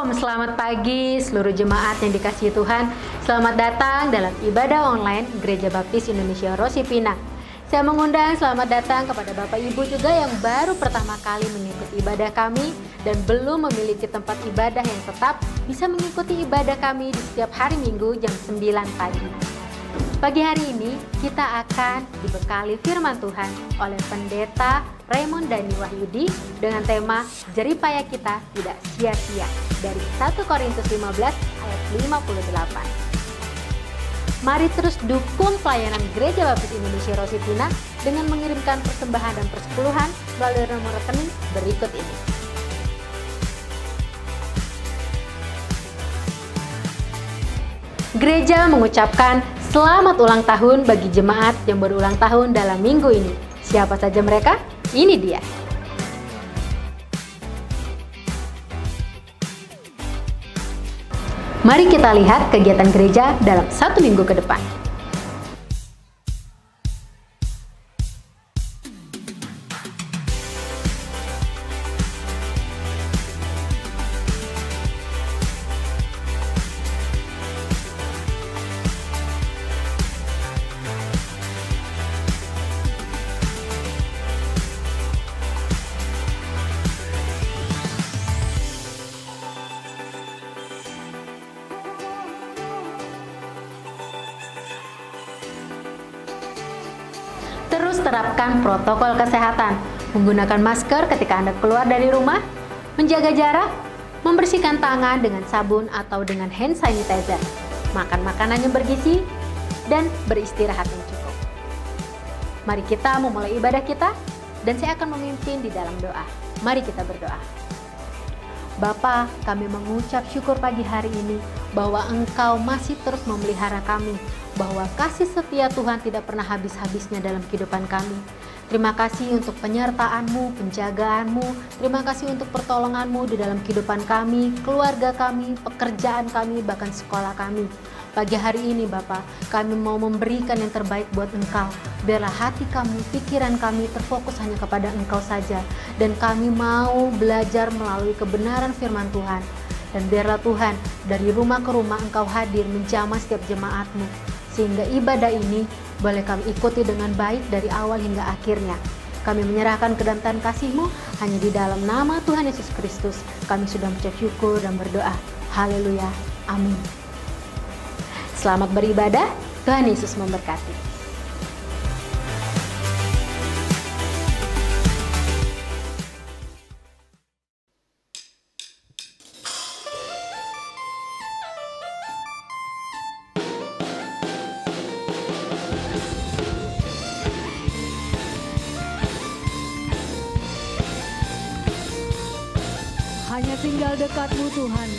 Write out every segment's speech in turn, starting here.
Selamat pagi seluruh jemaat yang dikasihi Tuhan. Selamat datang dalam ibadah online Gereja Baptis Indonesia Rosi Pinang. Saya mengundang selamat datang kepada Bapak Ibu juga yang baru pertama kali mengikuti ibadah kami dan belum memiliki tempat ibadah yang tetap, bisa mengikuti ibadah kami di setiap hari Minggu jam 9 pagi. Pagi hari ini kita akan dibekali firman Tuhan oleh Pendeta Raymond Dani Wahyudi dengan tema Jeripaya Kita Tidak Sia-sia dari 1 Korintus 15 ayat 58. Mari terus dukung pelayanan Gereja Baptis Indonesia Rosi Pinang dengan mengirimkan persembahan dan persepuluhan melalui nomor rekening berikut ini. Gereja mengucapkan selamat ulang tahun bagi jemaat yang berulang tahun dalam minggu ini. Siapa saja mereka? Ini dia. Mari kita lihat kegiatan gereja dalam 1 minggu ke depan. Terus terapkan protokol kesehatan, menggunakan masker ketika Anda keluar dari rumah, menjaga jarak, membersihkan tangan dengan sabun atau dengan hand sanitizer, makan makanan yang bergizi, dan beristirahat yang cukup. Mari kita memulai ibadah kita, dan saya akan memimpin di dalam doa. Mari kita berdoa. Bapa, kami mengucap syukur pagi hari ini bahwa Engkau masih terus memelihara kami, bahwa kasih setia Tuhan tidak pernah habis-habisnya dalam kehidupan kami. Terima kasih untuk penyertaan-Mu, penjagaan-Mu, terima kasih untuk pertolongan-Mu di dalam kehidupan kami, keluarga kami, pekerjaan kami, bahkan sekolah kami. Pagi hari ini Bapa, kami mau memberikan yang terbaik buat Engkau. Biarlah hati kami, pikiran kami terfokus hanya kepada Engkau saja. Dan kami mau belajar melalui kebenaran firman Tuhan. Dan biarlah Tuhan, dari rumah ke rumah Engkau hadir menjamah setiap jemaat-Mu. Sehingga ibadah ini boleh kami ikuti dengan baik dari awal hingga akhirnya. Kami menyerahkan ke dalam tangan kasih-Mu, hanya di dalam nama Tuhan Yesus Kristus. Kami sudah mengucap syukur dan berdoa. Haleluya. Amin. Selamat beribadah, Tuhan Yesus memberkati. Hanya tinggal dekat-Mu Tuhan.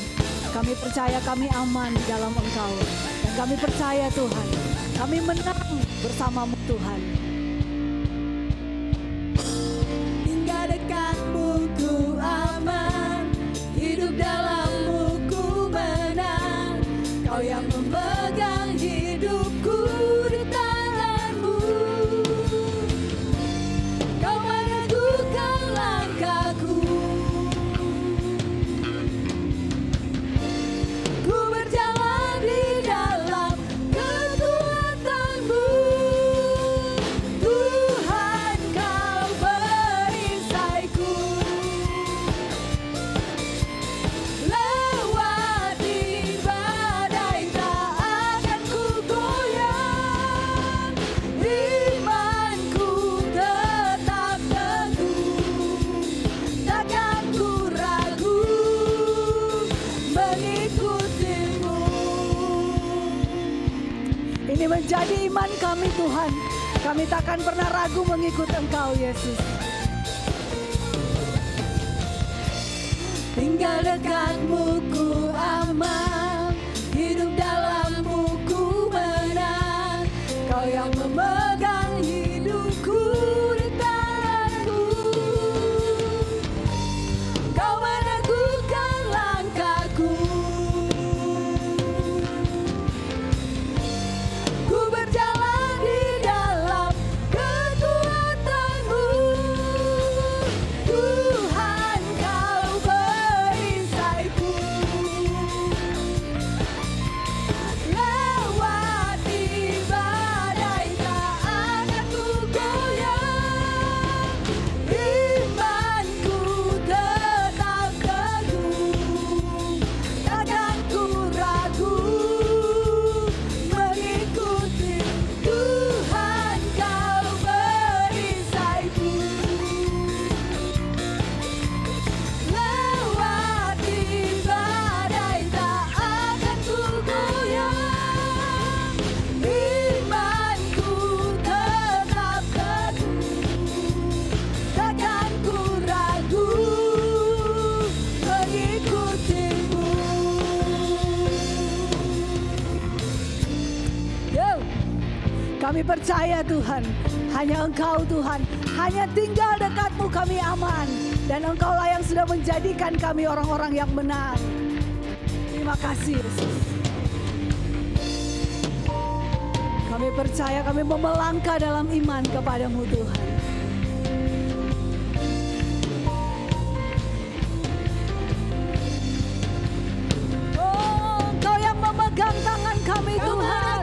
Kami percaya kami aman di dalam Engkau. Dan kami percaya Tuhan, kami menang bersama-Mu Tuhan. Tinggal dekat-Mu ku aman, hidup dalam-Mu ku menang. Kau yang memegang hidupku di tangan-Mu. Kau meneguhkan langkahku. Ku berjalan di dalam kekuatan-Mu. Tuhan, Kau perisaiku. Lewati badai tak akan ku goyang. Imanku tetap teguh, takkan ku ragu mengikuti-Mu. Ini menjadi iman kami Tuhan. Kami takkan pernah ragu mengikut Engkau Yesus. Tinggal dekat-Mu ku aman, hidup dalam-Mu ku menang. Kau yang memegang hidupku di tangan-Mu. Kau meneguhkan langkahku. Ku berjalan di dalam kekuatan-Mu. Tuhan, Kau perisaiku. Kami percaya Tuhan, hanya Engkau Tuhan, hanya tinggal dekat-Mu kami aman. Dan Engkaulah yang sudah menjadikan kami orang-orang yang menang. Terima kasih Yesus. Kami percaya, kami melangkah dalam iman kepada-Mu Tuhan. Oh, Engkau yang memegang tangan kami Tuhan.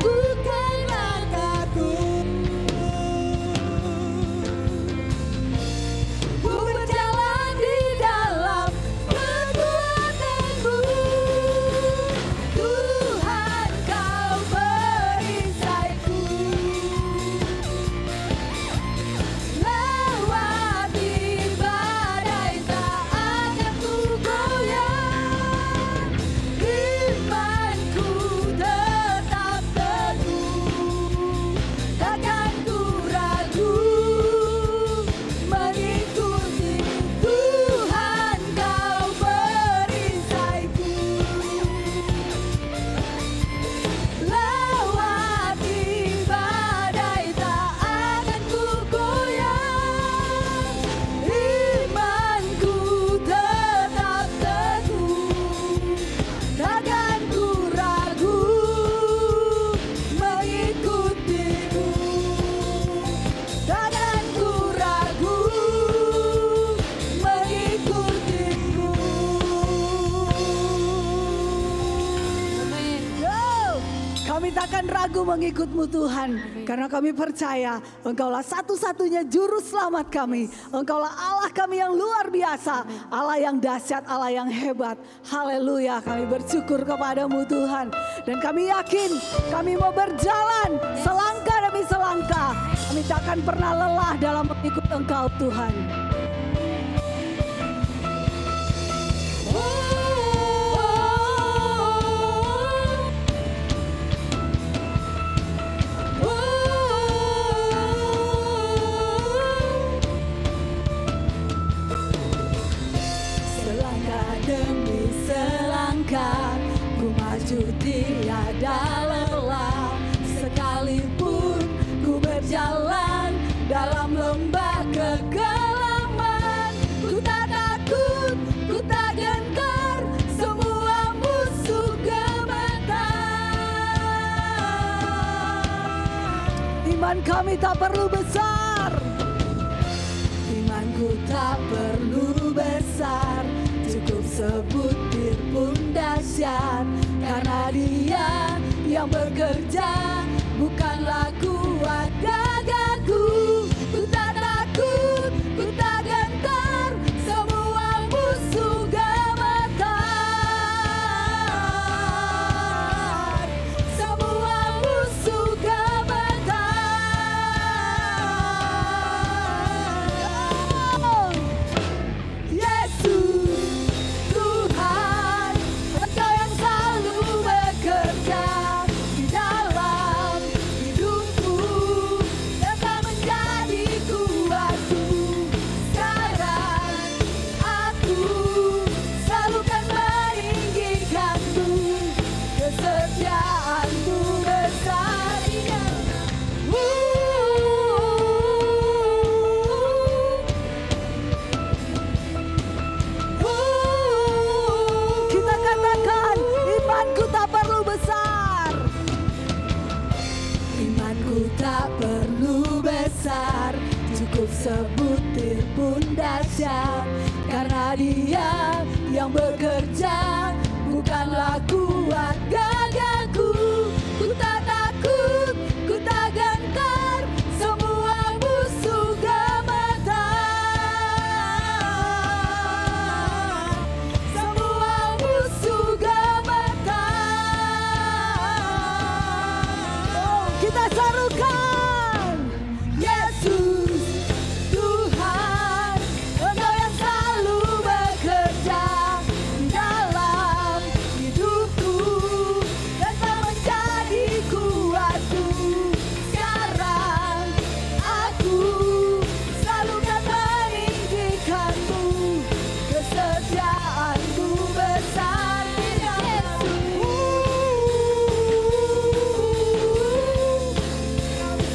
Mengikut-Mu Tuhan, karena kami percaya Engkaulah satu-satunya juru selamat kami. Engkaulah Allah kami yang luar biasa, Allah yang dahsyat, Allah yang hebat. Haleluya, kami bersyukur kepada-Mu Tuhan. Dan kami yakin kami mau berjalan selangkah demi selangkah. Kami takkan pernah lelah dalam mengikut Engkau Tuhan. Ku maju tiada lelah, sekalipun ku berjalan dalam lembah kegelapan. Ku tak takut, ku tak gentar, semua musuh gemetar. Iman kami tak perlu besar, imanku tak perlu besar, cukup sebutir pun dahsyat. Karena Dia yang bekerja, bukanlah kuat gagahku. Ku tak takut, ku tak gentar, semua musuh gemetar. Semua musuh gemetar. Yesus Tuhan, Engkau yang selalu bekerja di dalam hidupku dan tak menjadi kuatku. Sekarang aku selalu kan meninggikanmu, kesetiaanmu besar. Kita katakan, imanku tak perlu besar, imanku tak perlu besar, cukup sebutir pun dahsyat. Karena Dia yang bekerja, bukanlah kuat gagahku. Ku tak takut, ku tak gentar, semua musuh gemetar. Semua musuh gemetar. Oh, kita serukan, Yesus Tuhan, Engkau yang selalu bekerja di dalam hidupku dan tak menjadi kuatku. Sekarang aku selalu kan meninggikanmu, kesetiaanmu besar. Yesus,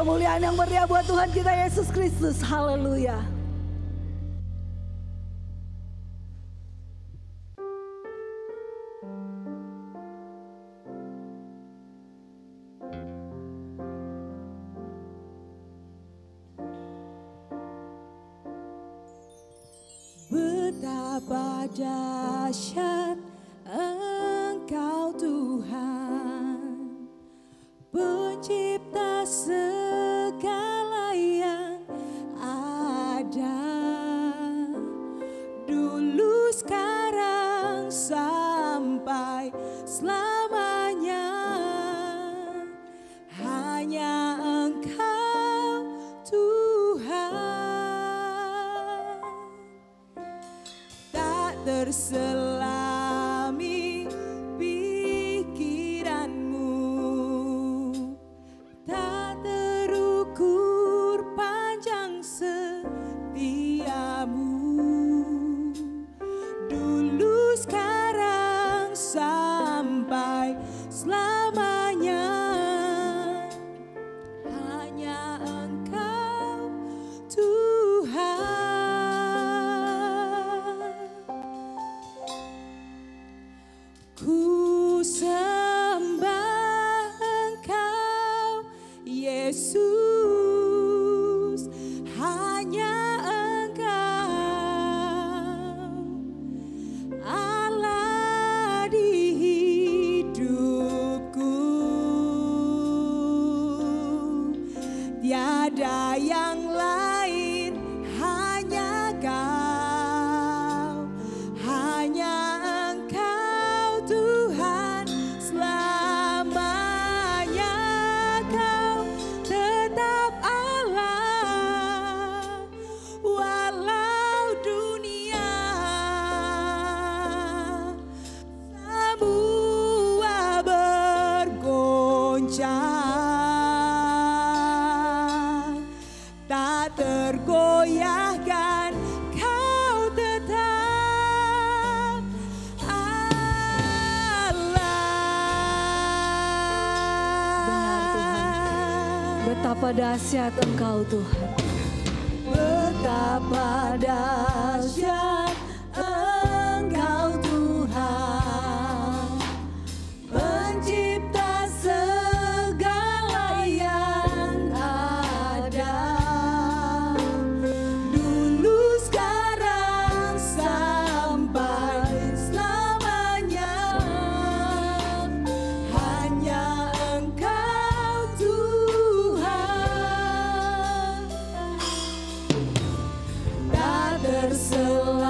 Kemuliaan yang meriah buat Tuhan kita Yesus Kristus. Haleluya. Betapa dahsyat Engkau Tuhan, Pencipta segala yang ada, dulu sekarang sampai selamanya. Hanya Engkau Tuhan, tak terselami pikiranmu, tak terukur panjang setiamu, dulu sekarang sampai selamanya. Hanya Engkau Tuhan. Ku sembah Engkau Yesus, hanya Engkau Allah di hidupku, tiada yang lain, hanya Kau, hanya Engkau Tuhan selamanya. Kau tetap Allah walau dunia semua bergoncang, tak tergoyahkan. Kau tetap Allah. Betapa dahsyat Engkau Tuhan. Betapa dahsyat Engkau Tuhan, Pencipta segala yang ada, dulu sekarang sampai selamanya. Hanya Engkau Tuhan, tak terselami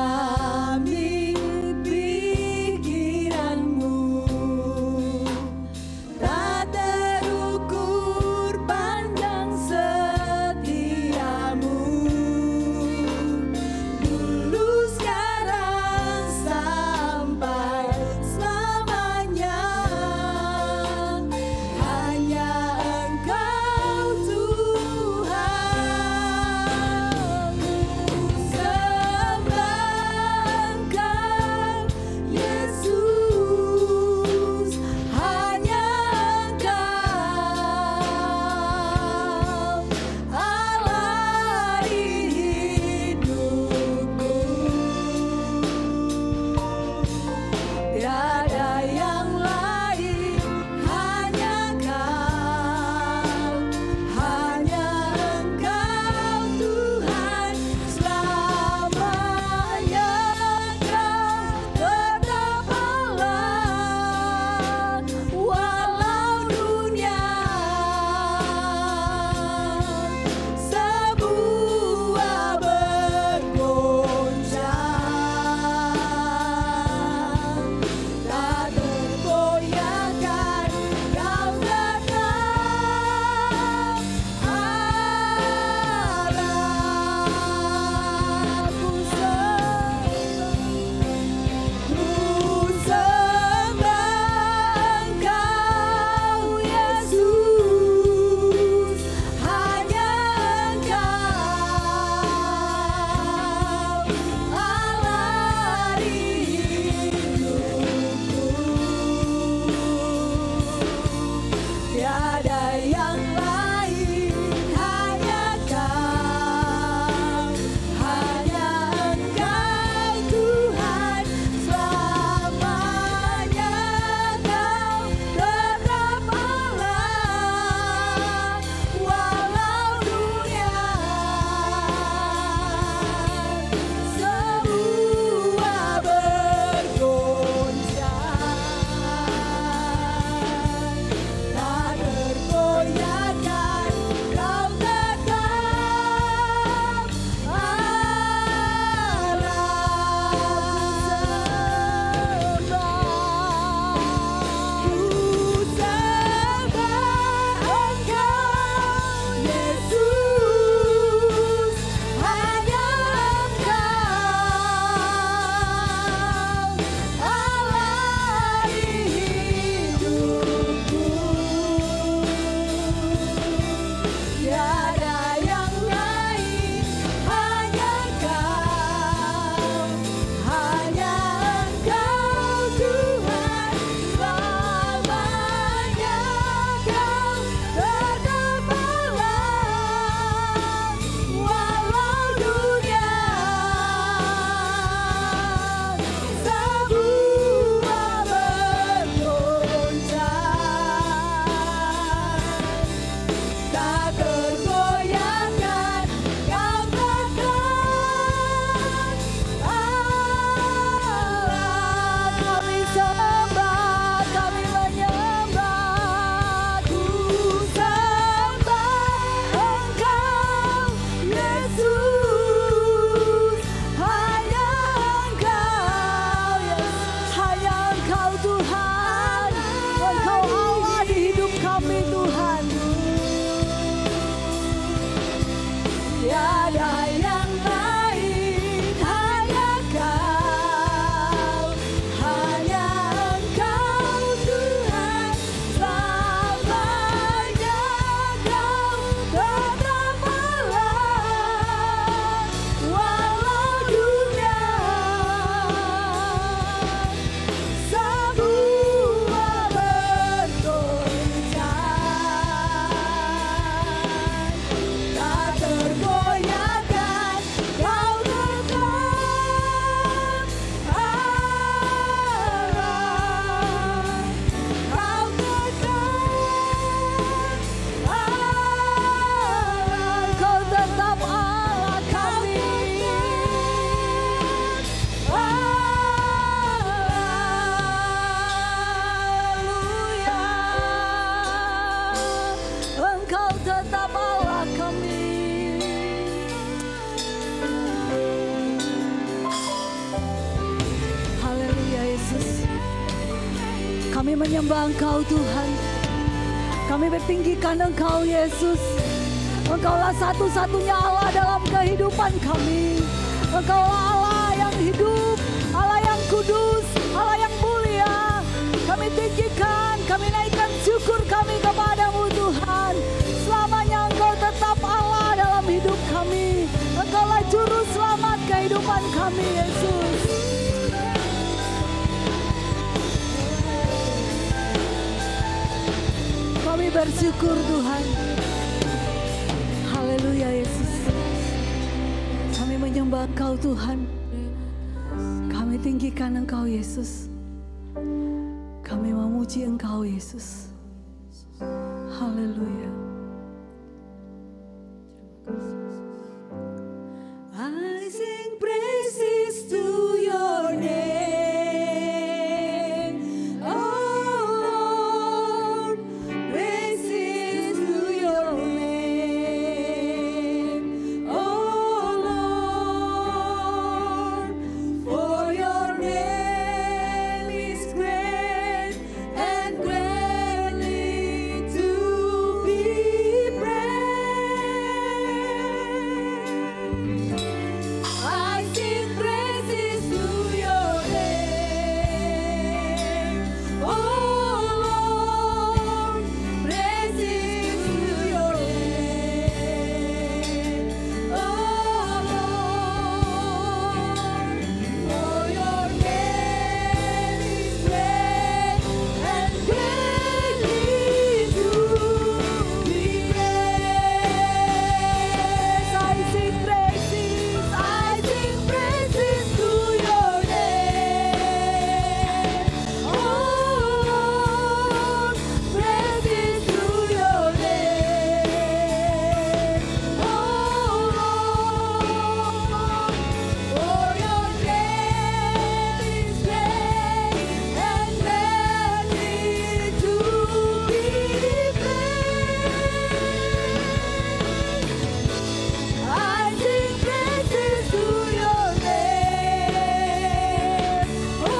Kami menyembah Engkau Tuhan. Kami bertinggikan Engkau Yesus. Engkaulah satu-satunya Allah dalam kehidupan kami. Engkaulah Allah yang hidup, Allah yang kudus, Allah yang mulia. Kami tinggikan, kami naikkan syukur kami kepadamu Tuhan. Selamanya Engkau tetap Allah dalam hidup kami. Engkaulah juru selamat kehidupan kami Yesus. Kami bersyukur Tuhan. Haleluya Yesus. Kami menyembah Engkau Tuhan. Kami tinggikan Engkau Yesus. Kami memuji Engkau Yesus. Haleluya. I sing praises to your name, oh Lord, praises to your name, oh Lord, for your name is great and greatly to be praised. I sing praises to your name, oh Lord, praises to your name, oh Lord, for your name is great and greatly to be praised. I sing praises to your name, oh Lord, praises to your name, oh Lord, for your name is great and greatly to be praised. I sing praises to your name, oh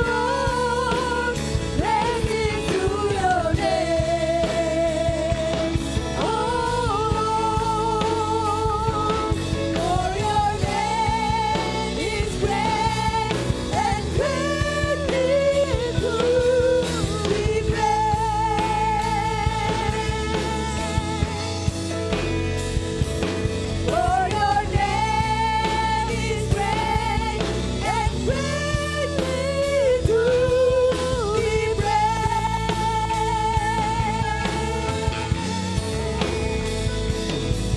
Lord, praises to your name, oh Lord, for your name is great and greatly to be praised. For your name is great and greatly to be praised.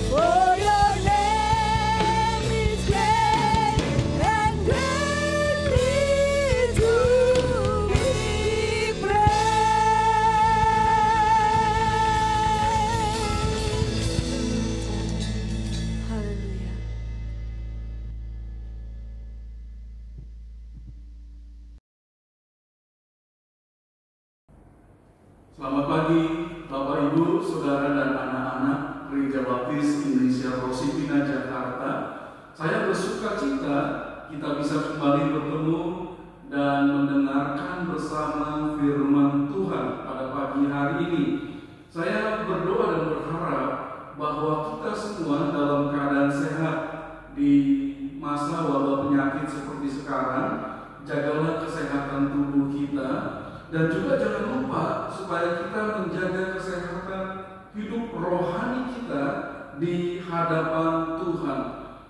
For your name is great and greatly to be praised. Haleluya. Selamat pagi Bapak Ibu, Saudara dan anak-anak Gereja Baptis Indonesia Rosipina Jakarta. Saya bersuka cita kita bisa kembali bertemu dan mendengarkan bersama firman Tuhan pada pagi hari ini. Saya berdoa dan berharap bahwa kita semua dalam keadaan sehat di masa wabah penyakit seperti sekarang. Jagalah kesehatan tubuh kita. Dan juga jangan lupa supaya kita menjaga kesehatan hidup rohani kita di hadapan Tuhan.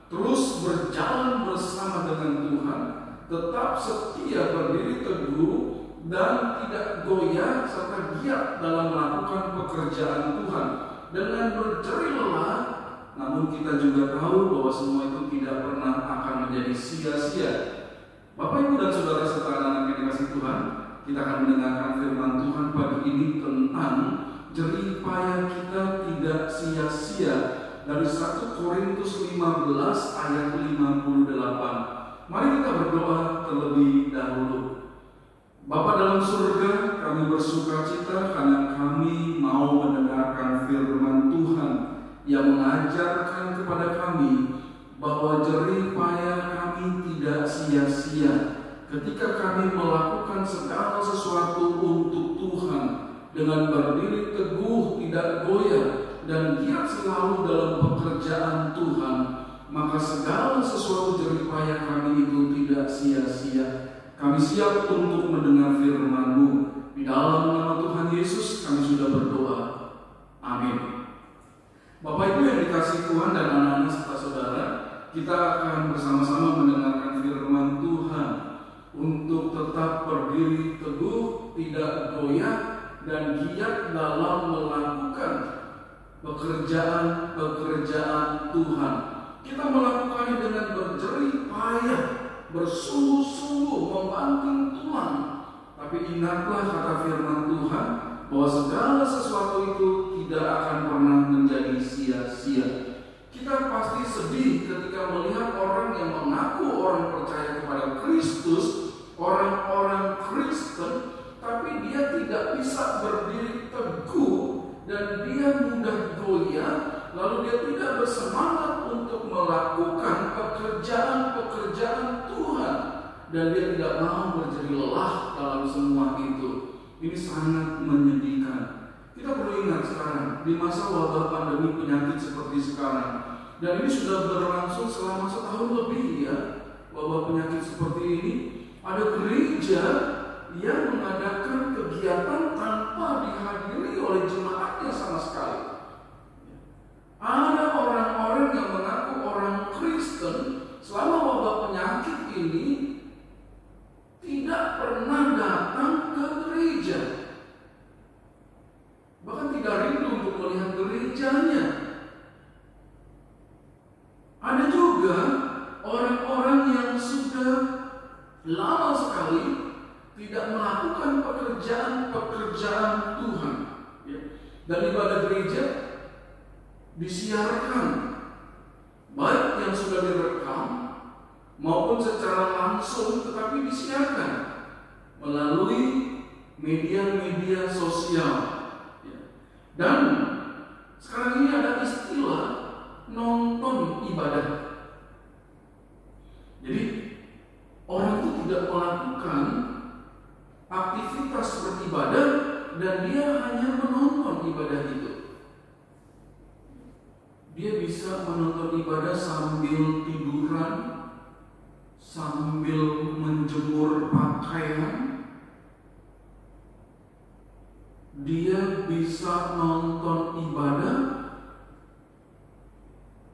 Terus berjalan bersama dengan Tuhan, tetap setia berdiri teguh dan tidak goyah serta giat dalam melakukan pekerjaan Tuhan. Dengan berjerih lelah, namun kita juga tahu bahwa semua itu tidak pernah akan menjadi sia-sia. Bapak, Ibu, dan Saudara serta anak-anak yang dikasihi Tuhan, kita akan mendengarkan firman Tuhan pagi ini tentang jerih payah kita tidak sia-sia dari 1 Korintus 15 ayat 58. Mari kita berdoa terlebih dahulu. Bapa dalam surga, kami bersuka cita karena kami mau mendengarkan firman Tuhan yang mengajarkan kepada kami bahwa jerih payah kami tidak sia-sia. ketika kami melakukan segala sesuatu untuk Tuhan dengan berdiri teguh, tidak goyah, dan giat selalu dalam pekerjaan Tuhan, maka segala sesuatu jerih payah kami itu tidak sia-sia. Kami siap untuk mendengar firman-Mu. Di dalam nama Tuhan Yesus kami sudah berdoa. Amin. Bapak Ibu yang dikasihi Tuhan dan anak-anak serta saudara, kita akan bersama-sama mendengarkan firman Tuhan untuk tetap berdiri teguh, tidak goyah, dan giat dalam melakukan pekerjaan Tuhan. Kita melakukannya dengan berjerih payah, bersungguh-sungguh, membanting tulang. Tapi ingatlah kata firman Tuhan bahwa segala sesuatu itu tidak akan pernah menjadi sia-sia. Kita pasti sedih ketika melihat orang yang mengaku orang percaya kepada Kristus, orang-orang Kristen, tapi dia tidak bisa berdiri teguh dan dia mudah goyah, lalu dia tidak bersemangat untuk melakukan pekerjaan-pekerjaan Tuhan, dan dia tidak mau berjerih lelah dalam semua itu. Ini sangat menyedihkan. Kita perlu ingat sekarang di masa wabah pandemi penyakit seperti sekarang, dan ini sudah berlangsung selama setahun lebih ya, wabah penyakit seperti ini. Ada gereja yang mengadakan kegiatan tanpa dihadiri oleh jemaatnya sama sekali. Ada orang-orang yang mengaku orang Kristen selama wabah penyakit ini tidak pernah datang ke gereja, bahkan tidak rindu untuk melihat gerejanya. Ada juga orang-orang yang sudah lama sekali tidak melakukan pekerjaan Tuhan, ya. Dan ibadah gereja disiarkan, baik yang sudah direkam maupun secara langsung, tetapi disiarkan melalui media-media sosial, ya. Dan sekarang ini ada istilah nonton ibadah. Jadi orang itu tidak melakukan aktivitas beribadah dan dia hanya menonton ibadah itu. Dia bisa menonton ibadah sambil tiduran, sambil menjemur pakaian. Dia bisa nonton ibadah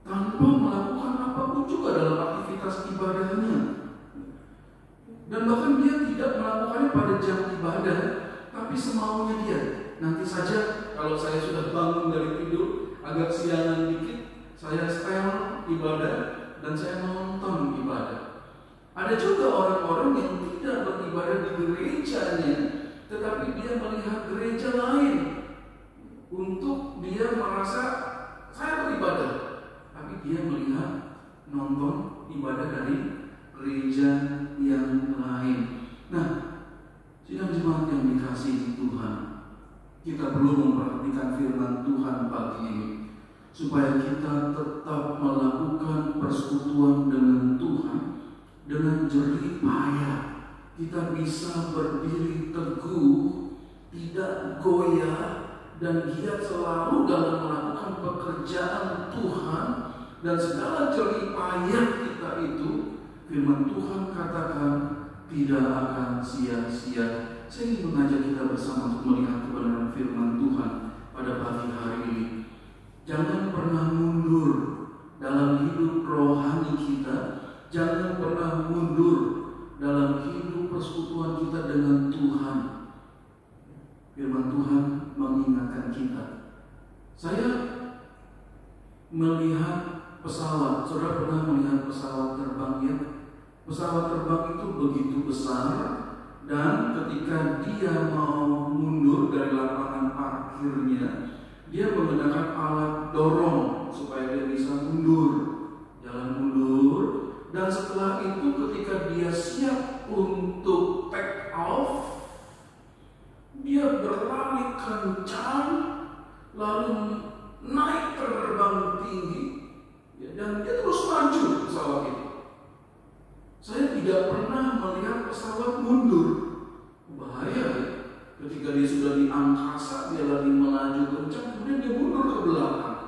tanpa melakukan apapun juga dalam aktivitas ibadahnya. Dan bahkan dia tidak melakukannya pada jam ibadah, tapi semaunya dia. Nanti saja kalau saya sudah bangun dari tidur agak siangan dikit, saya setel ibadah dan saya nonton ibadah. Ada juga orang-orang yang tidak beribadah di gerejanya, tetapi dia melihat gereja lain untuk dia merasa saya beribadah, tapi dia melihat nonton ibadah dari gereja yang lain. Nah, sidang jemaat yang dikasihi Tuhan, kita perlu memperhatikan firman Tuhan pagi ini supaya kita tetap melakukan persekutuan dengan Tuhan dengan jerih payah. Kita bisa berdiri teguh, tidak goyah, dan giat selalu dalam melakukan pekerjaan Tuhan, dan segala jerih payah kita itu, firman Tuhan katakan tidak akan sia-sia. Saya ingin mengajak kita bersama untuk melihat kebenaran firman Tuhan pada pagi hari ini. Jangan pernah mundur dalam hidup rohani kita. Jangan pernah mundur dalam hidup persekutuan kita dengan Tuhan. Firman Tuhan mengingatkan kita. Saya melihat pesawat. Saudara pernah melihat pesawat terbang ya? Pesawat terbang itu begitu besar, dan ketika dia mau mundur dari lapangan parkirnya, dia menggunakan alat dorong supaya dia bisa mundur, jalan mundur. Dan setelah itu ketika dia siap untuk take off, dia berlari kencang, lalu naik terbang tinggi, dan dia terus maju pesawat itu. Saya tidak pernah melihat pesawat mundur. Bahaya ya. Ketika dia sudah di angkasa, dia lagi melaju kencang, kemudian dia mundur ke belakang.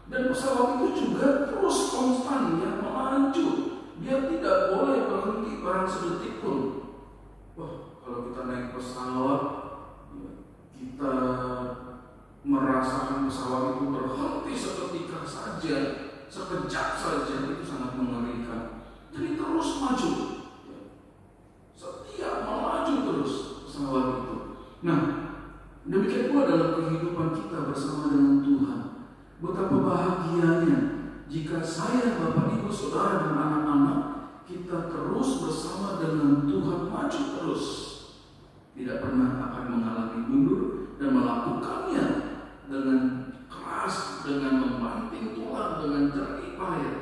Dan pesawat itu juga terus konstan ya, melaju. Dia tidak boleh berhenti barang sedetik pun. Wah, kalau kita naik pesawat, kita merasakan pesawat itu berhenti seketika saja, sekejap saja, itu sangat mengerikan. Jadi terus maju, setia melaju terus pesawat itu. Nah, demikian pula dalam kehidupan kita bersama dengan Tuhan. Betapa bahagianya jika saya, Bapak, Ibu, Saudara, dan anak-anak kita terus bersama dengan Tuhan, maju terus, tidak pernah akan mengalami mundur dan melakukannya dengan keras, dengan membanting tulang, dengan jerih payah,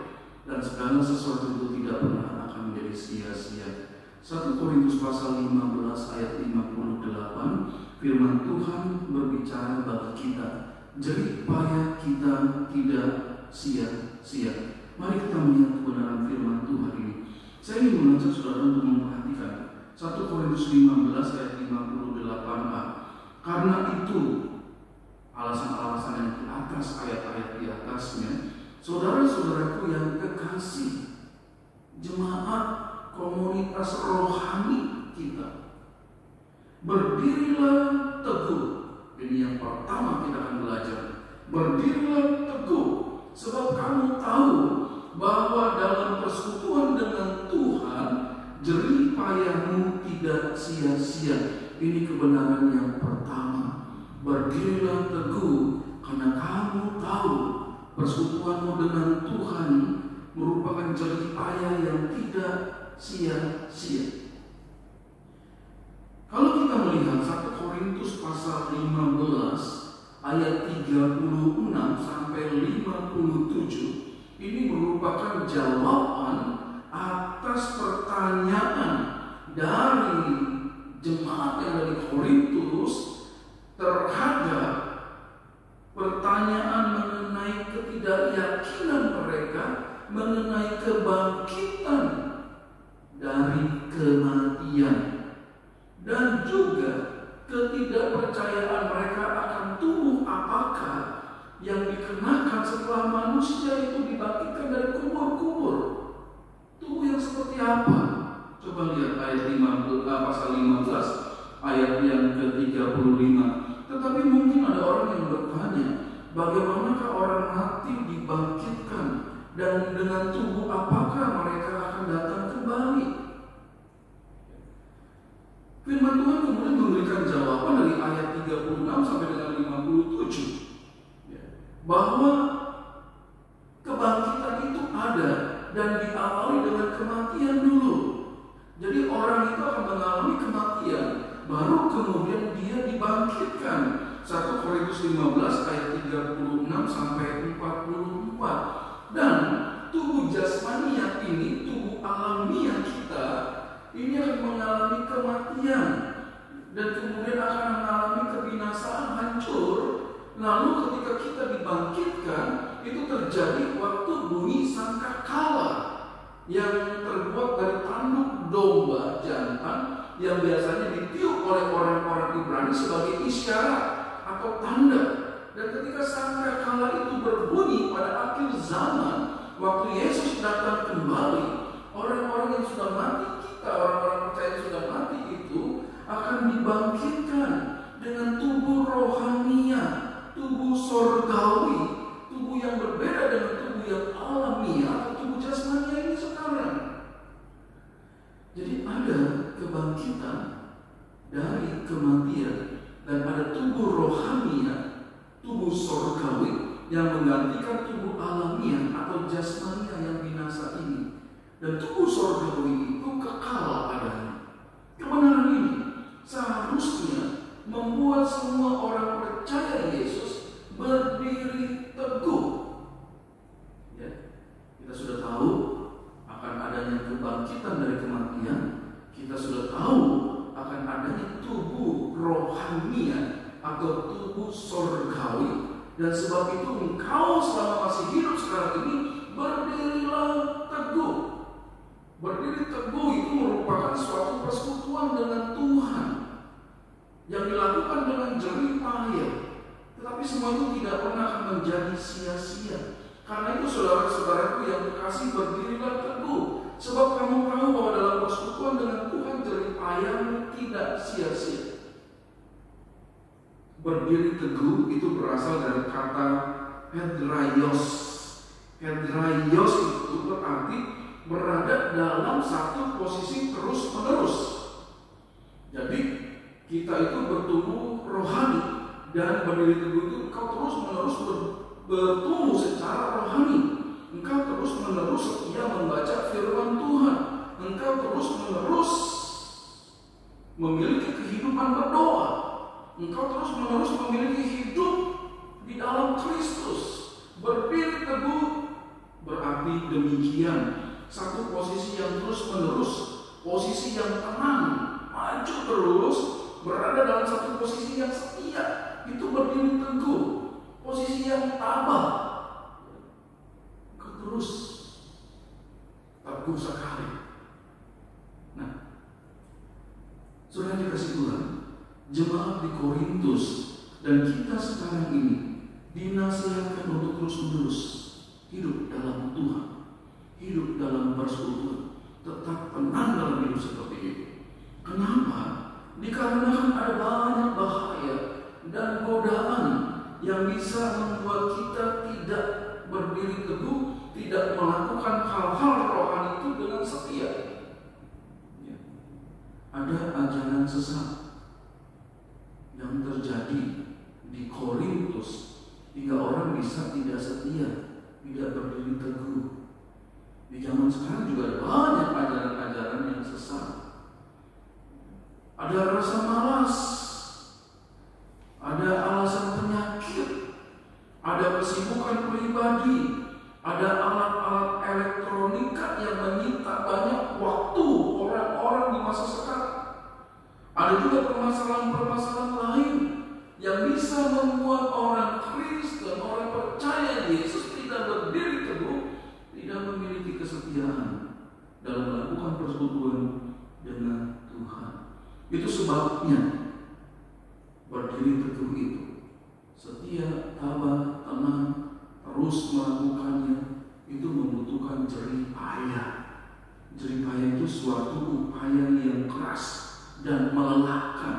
dan segala sesuatu itu tidak pernah akan menjadi sia-sia. 1 Korintus pasal 15 ayat 58, firman Tuhan berbicara bagi kita, jerih payah kita tidak sia-sia. Mari kita melihat kebenaran firman Tuhan ini. Saya ingin mengajak saudara untuk memperhatikan 1 Korintus 15 ayat 58a. Karena itu, alasan-alasan yang di atas, ayat-ayat di atasnya, saudara-saudaraku yang kekasih, jemaat komunitas rohani kita, berdirilah teguh. Ini yang pertama kita akan belajar. Berdirilah teguh, sebab kamu tahu bahwa dalam persekutuan dengan Tuhan, jerih payahmu tidak sia-sia. Ini kebenaran yang pertama. Berdirilah teguh, karena kamu tahu persekutuanmu dengan Tuhan merupakan jerih payah yang tidak sia-sia. Kalau kita melihat 1 Korintus pasal 15 ayat 36 sampai 57, ini merupakan jawaban atas pertanyaan dari jemaat yang ada di Korintus terhadap pertanyaan mengenai ketidakyakinan mereka mengenai kebangkitan dari kematian, dan juga ketidakpercayaan mereka akan tubuh apakah yang dikenakan setelah manusia itu dibangkitkan dari kubur-kubur. Tubuh yang seperti apa? Coba lihat ayat 15, pasal 15 ayat yang ke-35. Tetapi mungkin ada orang yang bertanya, bagaimanakah orang mati dibangkitkan, dan dengan tubuh apakah mereka akan datang kembali? Firman Tuhan kemudian memberikan jawaban dari ayat 36 sampai dengan 57, bahwa kebangkitan itu ada dan diawali dengan kematian dulu. Jadi orang itu akan mengalami kematian, baru kemudian dia dibangkitkan. 1 Korintus 15 ayat 36 sampai 44. Dan tubuh jasmania ini, tubuh alamiah kita, ini akan mengalami kematian dan kemudian akan mengalami kebinasaan, hancur. Lalu ketika kita dibangkitkan, itu terjadi waktu bunyi sangkakala yang terbuat dari tanduk domba jantan yang biasanya ditiup oleh orang-orang Ibrani sebagai isyarat atau tanda. Dan ketika sangkakala itu berbunyi pada akhir zaman, waktu Yesus datang kembali, orang-orang yang sudah mati, orang-orang percaya yang sudah mati itu akan dibangkitkan dengan tubuh rohania, tubuh sorgawi, tubuh yang berbeda dengan tubuh yang alamiah atau tubuh jasmania ini sekarang. Jadi ada kebangkitan dari kematian dan ada tubuh rohania, tubuh sorgawi yang menggantikan tubuh alamiah atau jasmania yang binasa ini. Dan tubuh sorgawi itu kekal adanya. Kebenaran ini seharusnya membuat semua orang percaya Yesus berdiri teguh. Ya, kita sudah tahu akan adanya kebangkitan dari kematian. Kita sudah tahu akan adanya tubuh rohania atau tubuh sorgawi. Dan sebab itu engkau selama masih hidup sekarang ini berdirilah teguh. Berdiri teguh itu merupakan suatu persekutuan yang dilakukan dengan jerih payah. Tetapi semua itu tidak pernah akan menjadi sia-sia. Karena itu saudara-saudaraku yang terkasih, berdirilah teguh. Sebab kamu tahu bahwa dalam persekutuan dengan Tuhan jerih payahmu tidak sia-sia. Berdiri teguh itu berasal dari kata hedraios. Hedraios itu berarti berada dalam satu posisi terus-menerus. Jadi kita itu bertumbuh rohani, dan berdiri teguh itu engkau terus-menerus bertumbuh secara rohani. Engkau terus-menerus setia membaca firman Tuhan. Engkau terus-menerus memiliki kehidupan berdoa. Engkau terus-menerus memiliki hidup di dalam Kristus. Berdiri teguh berarti demikian. Satu posisi yang terus-menerus, posisi yang tenang, maju terus, berada dalam satu posisi yang setia. Itu berdiri teguh. Posisi yang tabah, terus teguh sekali. Nah, saudara dikasih Tuhan, jemaat di Korintus dan kita sekarang ini dinasihatkan untuk terus-menerus hidup dalam Tuhan, hidup dalam persekutuan, tetap tenang dalam hidup seperti itu. Kenapa? Dikarenakan ada banyak bahaya dan godaan yang bisa membuat kita tidak berdiri teguh, tidak melakukan hal-hal rohani itu dengan setia. Ya. Ada ajaran sesat yang terjadi di Korintus hingga orang bisa tidak setia, tidak berdiri teguh. Di zaman sekarang juga ada banyak ajaran-ajaran yang sesat. Ada rasa malas, ada alasan penyakit, ada kesibukan pribadi, ada alat-alat elektronika yang menyita banyak waktu orang-orang di masa sekarang. Ada juga permasalahan-permasalahan lain yang bisa membuat orang Kristen, orang percaya Yesus tidak berdiri teguh, tidak memiliki kesetiaan dalam melakukan persekutuan dengan Tuhan. Itu sebabnya berdiri teguh itu setia, tabah, tenang, terus melakukannya itu membutuhkan jerih payah. Jerih payah itu suatu upaya yang keras dan melelahkan.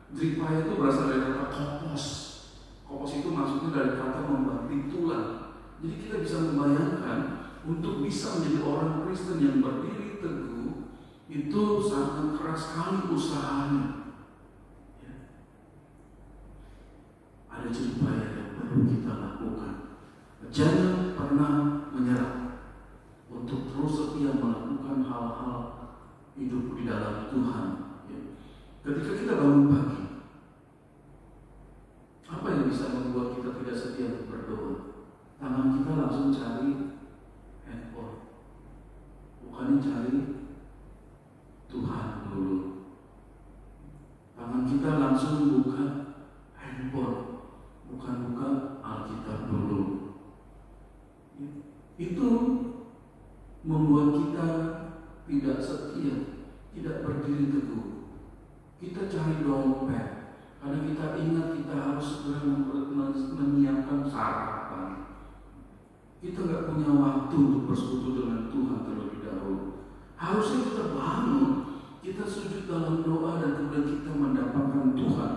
Jerih payah itu berasal dari kata kopos. Kopos itu maksudnya dari kata membanting tulang. Jadi kita bisa membayangkan untuk bisa menjadi orang Kristen yang berdiri teguh itu sangat keras sekali usahanya. Ada jerih payah yang perlu kita lakukan. Jangan pernah menyerah untuk terus setia melakukan hal-hal hidup di dalam Tuhan. Ketika kita bangun pagi, apa yang bisa membuat kita tidak setia untuk berdoa? Tangan kita langsung cari handphone, bukannya cari Tuhan dulu. Tangan kita langsung buka handphone, bukan buka Alkitab dulu. Itu membuat kita tidak setia, tidak berdiri teguh. Kita cari dompet karena kita ingat kita harus segera menyiapkan sarapan. Kita nggak punya waktu untuk bersekutu dengan Tuhan terlebih dahulu. Harusnya kita bangun, kita sujud dalam doa dan kemudian kita mendapatkan Tuhan.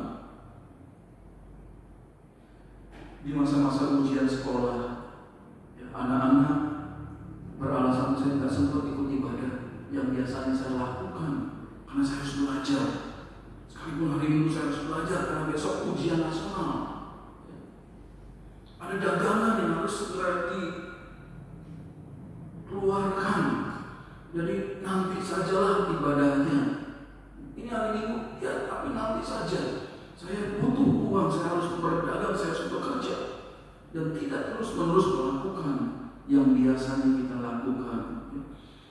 Di masa-masa ujian sekolah, anak-anak beralasan saya tidak sempat ikut ibadah yang biasanya saya lakukan karena saya harus belajar. Sekalipun hari Minggu saya harus belajar karena besok ujian nasional. Ada dagangan yang harus segera dikeluarkan. Jadi nanti sajalah ibadahnya. Ini hari Minggu, ya tapi nanti saja. Saya butuh uang, saya harus berdagang, saya harus bekerja. Dan tidak terus-menerus melakukan yang biasanya kita lakukan.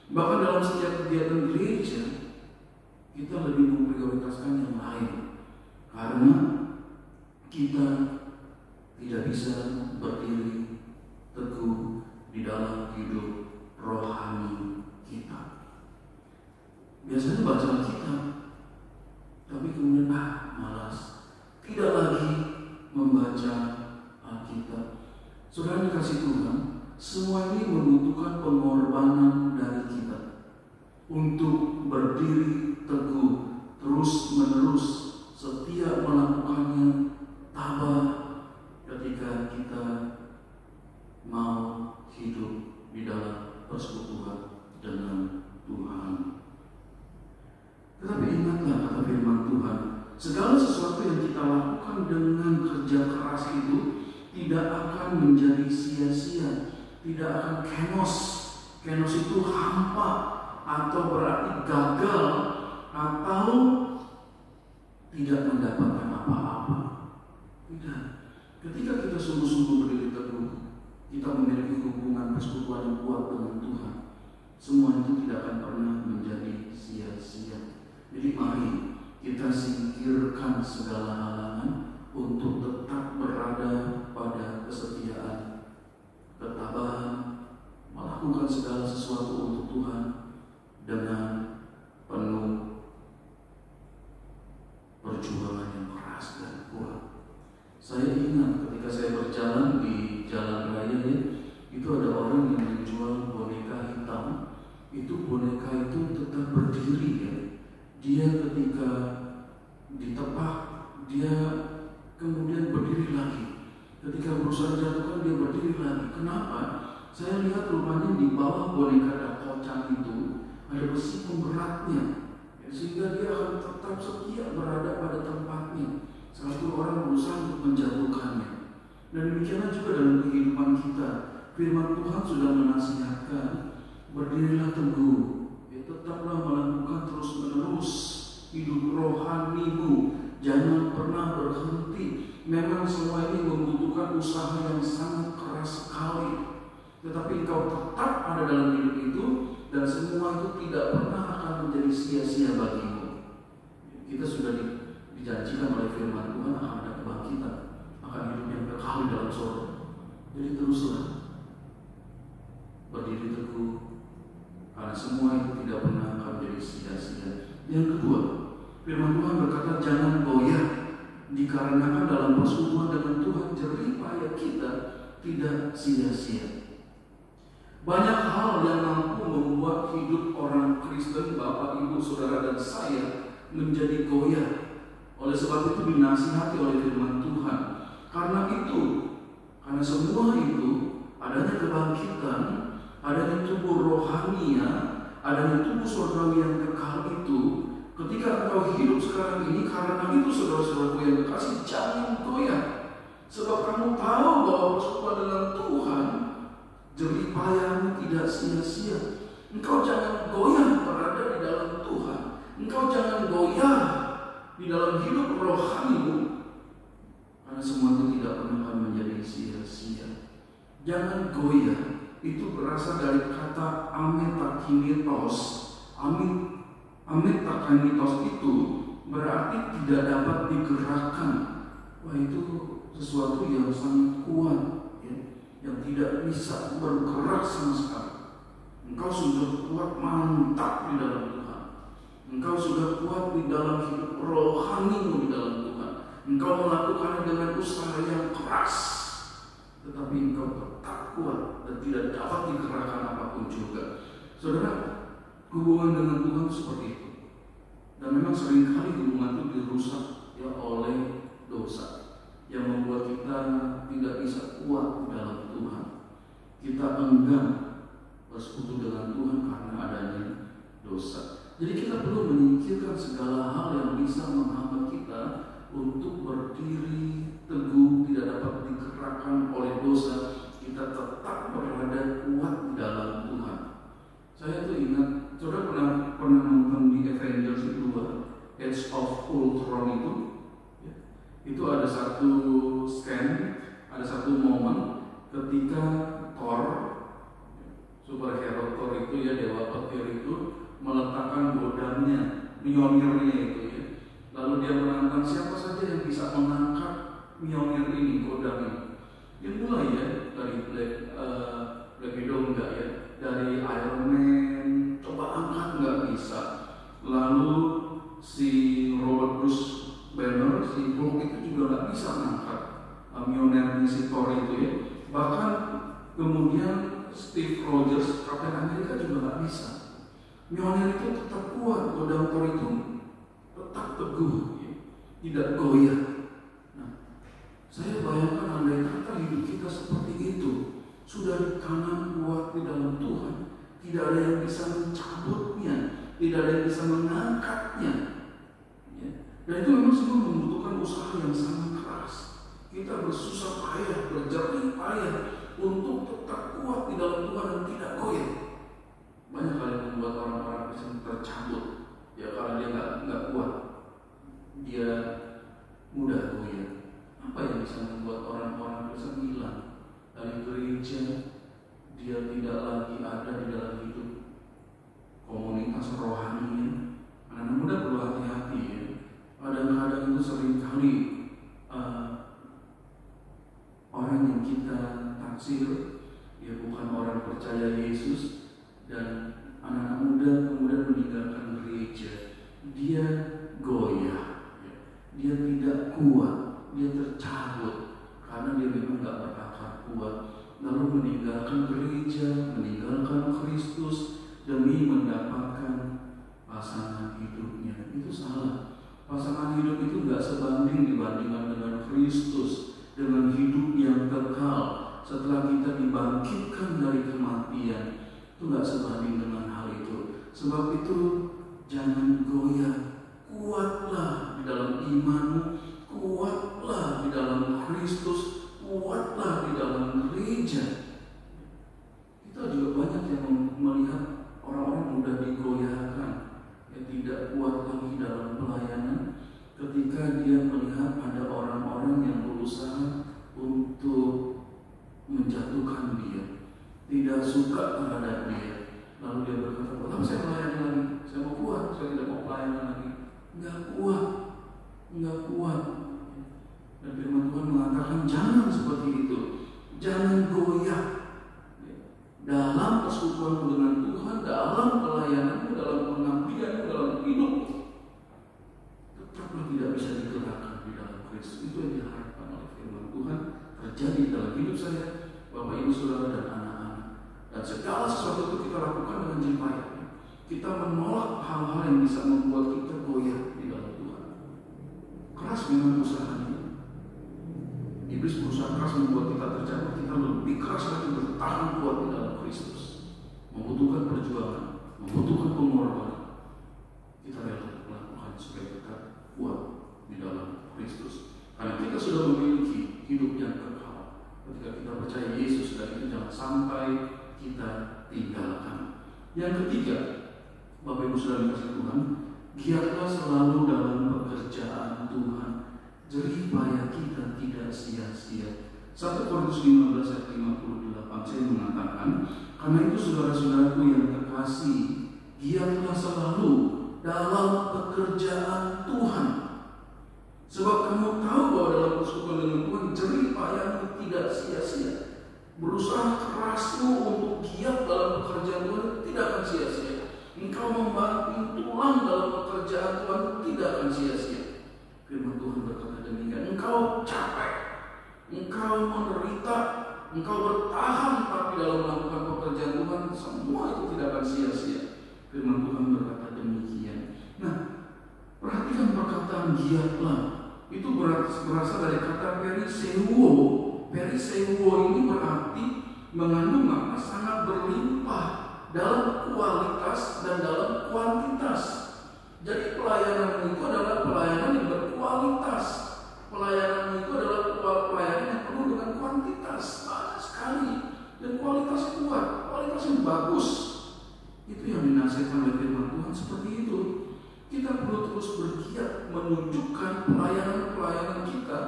Bahkan dalam setiap kegiatan gereja, kita lebih memprioritaskan yang lain. Karena kita tidak bisa berdiri teguh di dalam hidup rohani kita. Biasanya baca Alkitab, tapi kemudian malas. membaca Alkitab. Saudara dikasih Tuhan, semua ini membutuhkan pengorbanan dari kita untuk berdiri teguh, terus-menerus, setia melakukannya, tabah ketika kita mau hidup di dalam persekutuan dengan Tuhan. Tetapi ingatlah kata firman Tuhan, segala sesuatu yang kita lakukan dengan kerja keras itu tidak akan menjadi sia-sia, tidak akan kenos. Kenos itu hampa atau berarti gagal atau tidak mendapatkan apa-apa. Tidak. Ketika kita sungguh-sungguh berdiri teguh, kita memiliki hubungan persekutuan yang kuat dengan Tuhan, semua itu tidak akan pernah menjadi sia-sia. Jadi mari kita singkirkan segala halangan untuk tetap berada pada kesetiaan, ketabahan, melakukan segala sesuatu untuk Tuhan dengan penuh perjuangan yang keras dan kuat. Saya ingat ketika saya berjalan di jalan raya, itu ada orang yang menjual boneka hitam. Itu boneka itu tetap berdiri ya. Dia ketika ditepak, dia kemudian berdiri lagi. Ketika berusaha jatuhkan, dia berdiri lagi. Kenapa? Saya lihat rupanya di bawah boneka Dakocang itu ada besi pemberatnya, sehingga dia akan tetap setia berada pada tempatnya. Satu orang berusaha untuk menjatuhkannya. Dan demikianlah juga dalam kehidupan kita. Firman Tuhan sudah menasihatkan, berdirilah teguh, tetaplah melakukan terus-menerus hidup rohanimu, jangan pernah berhenti. Memang semua ini membutuhkan usaha yang sangat keras sekali, tetapi engkau tetap ada dalam hidup itu, dan semua itu tidak pernah akan menjadi sia-sia bagimu. Kita sudah dijanjikan oleh firman Tuhan akan ada kebangkitan, akan hidup yang kekal dalam surga. Jadi teruslah berdiri teguh, karena semua itu tidak pernah akan menjadi sia-sia. Yang kedua, firman Tuhan berkata jangan goyah, dikarenakan dalam persekutuan dengan Tuhan jerih payah kita tidak sia-sia. Banyak hal yang mampu membuat hidup orang Kristen, Bapak, Ibu, Saudara, dan saya menjadi goyah. Oleh sebab itu dinasihati oleh firman Tuhan. Karena semua itu, adanya kebangkitan, adanya tubuh rohania, adanya tubuh surgawi yang kekal itu, ketika engkau hidup sekarang ini, karena itu saudara-saudaraku yang kekasih, jangan goyah. Sebab kamu tahu bahwa persekutuan dengan Tuhan, jerih payahmu tidak sia-sia. Engkau jangan goyah berada di dalam Tuhan. Engkau jangan goyah di dalam hidup rohanimu, karena semua itu tidak pernah akan menjadi sia-sia. Jangan goyah, itu berasal dari kata ametakinitos. Ametakinitos itu berarti tidak dapat digerakkan. Wah, itu sesuatu yang sangat kuat ya, yang tidak bisa bergerak sama sekali. Engkau sudah kuat, mantap di dalam Tuhan. Engkau sudah kuat di dalam hidup rohanimu di dalam Tuhan. Engkau melakukannya dengan usaha yang keras, tetapi engkau tetap kuat dan tidak dapat digerakkan apapun juga. Saudara, hubungan dengan Tuhan seperti itu. Dan memang seringkali hubungan itu dirusak ya oleh dosa yang membuat kita tidak bisa kuat di dalam Tuhan. Kita enggan bersekutu dengan Tuhan karena adanya dosa. Jadi kita perlu menyingkirkan segala hal yang bisa menghambat kita untuk berdiri teguh, tidak dapat digerakkan oleh dosa. Kita tetap berada kuat di dalam Tuhan. Saya tuh ingat, saudara pernah nonton di Avengers 2, Age of Ultron itu ada satu scan, ada satu momen ketika Thor, superhero Thor itu ya, dewa petir itu meletakkan godamnya, Mjolnirnya itu ya. Lalu dia menantang siapa saja yang bisa mengangkat Mjolnir ini, godam ini. Dia mulai ya dari Black Widow enggak ya, dari Iron Man coba angkat enggak bisa. Lalu si Robert Bruce Banner, si Hulk itu juga enggak bisa mengangkat. pionernya si Thor itu ya. Bahkan kemudian Steve Rogers, Kapten Amerika juga nggak bisa. Mjolnir itu tetap kuat, pedang Thor itu tetap teguh, ya, tidak goyah. Nah, saya bayangkan andai kata hidup kita seperti itu, sudah ditanam kuat di dalam Tuhan, tidak ada yang bisa mencabutnya, tidak ada yang bisa mengangkatnya. Ya. Dan itu memang semua membutuhkan usaha yang sangat keras. Kita bersusah payah, berjerih payah untuk tetap kuat di dalam Tuhan dan tidak goyah. Banyak hal yang membuat orang-orang Kristen tercabut, ya karena dia nggak kuat, dia mudah goyah. Apa yang bisa membuat orang-orang Kristen hilang dari gereja? Dia tidak lagi ada di dalam hidup komunitas rohaninya. Anak-anak muda perlu hati-hati ya. Kadang-kadang itu seringkali orang yang kita taksir ya bukan orang percaya Yesus, dan anak-anak muda kemudian meninggalkan gereja. Dia goyah, ya. Dia tidak kuat, dia tercabut karena dia memang nggak berakar kuat, lalu meninggalkan gereja, meninggalkan Kristus demi mendapatkan pasangan hidupnya. Itu salah. Pasangan hidup itu nggak sebanding dibandingkan dengan Kristus, dengan hidup yang kekal setelah kita dibangkitkan dari kematian. Itu nggak sebanding dengan hal itu. Sebab itu jangan goyah, kuatlah di dalam imanmu, kuatlah di dalam Kristus, kuatlah di dalam gereja. Kita juga banyak yang melihat orang-orang mudah digoyahkan, yang tidak kuat lagi dalam pelayanan ketika dia melihat ada orang-orang yang berusaha untuk menjatuhkan dia, tidak suka terhadap dia, lalu dia berkata, "Kenapa saya melayani lagi? Saya mau kuat, saya tidak mau pelayanan lagi." Enggak kuat. Dan firman Tuhan mengatakan jangan seperti itu, jangan goyah dalam persekutuanmu dengan Tuhan, dalam pelayananmu, dalam pengabdianmu, dalam hidupmu. Tetaplah tidak bisa digerakkan di dalam Kristus. Itu yang diharapkan oleh firman Tuhan terjadi dalam hidup saya, Bapak Ibu Saudara dan anak-anak. Dan segala sesuatu itu kita lakukan dengan jerih payah. Kita menolak hal-hal yang bisa membuat kita goyah di dalam Tuhan. Keras memang usahanya. Iblis berusaha keras membuat kita terjatuh. Kita lebih keras lagi bertahan kuat di dalam Kristus. Membutuhkan perjuangan, membutuhkan pengorbanan. Kita rela melakukan supaya kita kuat di dalam Kristus. Karena kita sudah memiliki hidup yang kekal. Ketika kita percaya Yesus, dan itu jangan sampai kita tinggalkan. Yang ketiga, Bapak Ibu Saudara dikasihi Tuhan, giatlah selalu dalam pekerjaan Tuhan. Jerih payah kita tidak sia-sia. 1 Korintus 15 ayat 58 saya mengatakan, karena itu saudara-saudaraku yang terkasih, giatlah selalu dalam pekerjaan Tuhan. Sebab kamu tahu bahwa dalam persekutuan dengan Tuhan jerih payahmu tidak sia-sia. Berusaha kerasmu untuk giat dalam pekerjaan Tuhan tidak akan sia-sia. Engkau membanting tulang dalam pekerjaan Tuhan tidak akan sia-sia. Firman Tuhan berkata demikian. Engkau capek, engkau menderita, engkau bertahan, tapi dalam melakukan pekerjaan Tuhan semua itu tidak akan sia-sia. Firman Tuhan berkata demikian. Nah, perhatikan perkataan giatlah. Itu berasal dari kata periseuo. Periseuo ini berarti mengandung makna sangat berlimpah dalam kualitas dan dalam kuantitas. Jadi pelayanan itu adalah pelayanan yang berkualitas. Pelayanan itu adalah pelayanan yang penuh dengan kuantitas, banyak sekali, dan kualitasnya kuat, kualitasnya bagus. Itu yang dinasihatkan oleh firman Tuhan seperti itu. Kita perlu terus bergiat menunjukkan pelayanan-pelayanan kita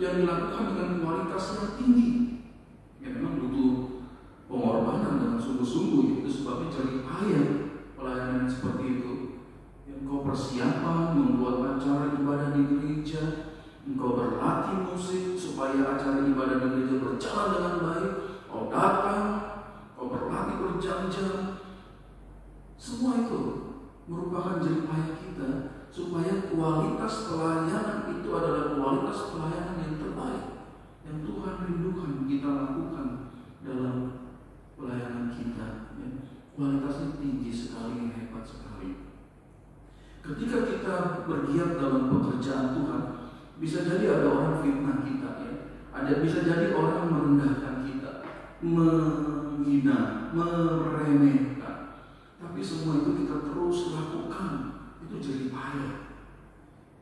yang dilakukan dengan kualitas yang tinggi. Ya memang butuh pengorbanan dengan sungguh-sungguh, itu sebabnya jerih payah pelayanan seperti itu. Engkau persiapan membuat acara ibadah di gereja, engkau berlatih musik supaya acara ibadah di gereja berjalan dengan baik, kau datang, kau berlatih berjam-jam. Semua itu merupakan jerih payah kita supaya kualitas pelayanan itu adalah kualitas pelayanan yang terbaik. yang Tuhan rindukan kita lakukan dalam pelayanan kita, ya. Kualitasnya tinggi sekali, hebat sekali. Ketika kita bergiat dalam pekerjaan Tuhan, bisa jadi ada orang fitnah kita, ya. Bisa jadi orang merendahkan kita, menghina, meremehkan. Tapi semua itu kita terus lakukan, itu jadi payah.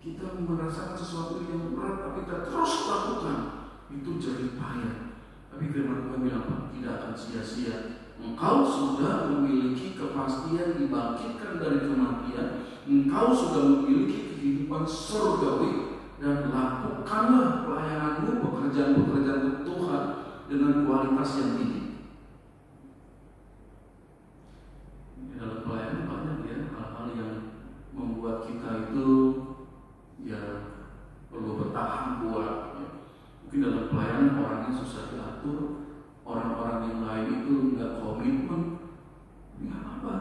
Kita merasakan sesuatu yang berat, tapi kita terus lakukan, itu jadi payah. Tapi firman Tuhan bilang apa? Tidak akan sia-sia. Engkau sudah memiliki kepastian dibangkitkan dari kematian. Engkau sudah memiliki kehidupan surgawi, dan lakukanlah pelayananmu, pekerjaan-pekerjaan Tuhan dengan kualitas yang tinggi. Dalam pelayanan banyak ya hal-hal yang membuat kita itu ya perlu bertahan kuat. Ya. Mungkin dalam pelayanan orangnya susah diatur, orang-orang yang lain itu nggak komitmen. Nggak apa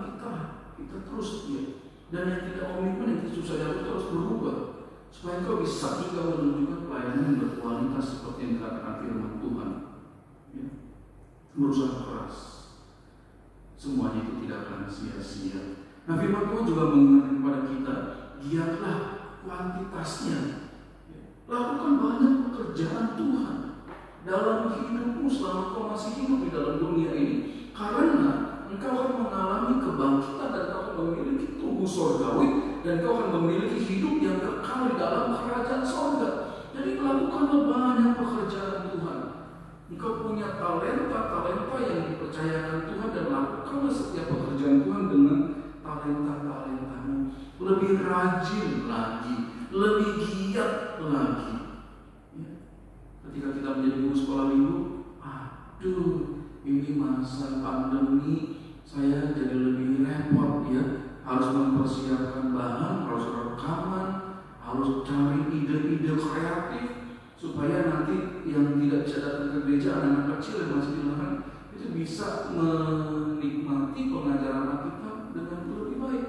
kita terus ya. Dan yang tidak komitmen itu susah diatur terus berubah. Supaya kau bisa juga menunjukkan pelayanan yang berkualitas seperti yang dikatakan firman Tuhan. Ya. Berusaha keras. Semuanya itu tidak akan sia-sia. Nah, firman Tuhan juga mengingatkan kepada kita, giatlah kuantitasnya. Ya. Lakukan banyak pekerjaan Tuhan dalam hidupmu selama kau masih hidup di dalam dunia ini. Karena engkau akan mengalami kebangkitan dan kau akan memiliki tubuh surgawi, dan kau akan memiliki hidup yang kekal di dalam kerajaan surga. Jadi lakukanlah banyak pekerjaan Tuhan. Engkau punya talenta-talenta yang dipercayakan Tuhan, dan lakukanlah setiap pekerjaan Tuhan dengan talenta-talentamu. Lebih rajin lagi, lebih giat lagi. Ya. Ketika kita menjadi guru sekolah minggu, aduh, ini masa pandemi, saya jadi lebih repot ya. Harus mempersiapkan bahan, harus rekaman, harus cari ide-ide kreatif supaya nanti yang tidak bisa datang ke gereja, anak-anak kecil yang masih dilarang itu bisa menikmati pengajaran Alkitab dengan lebih baik.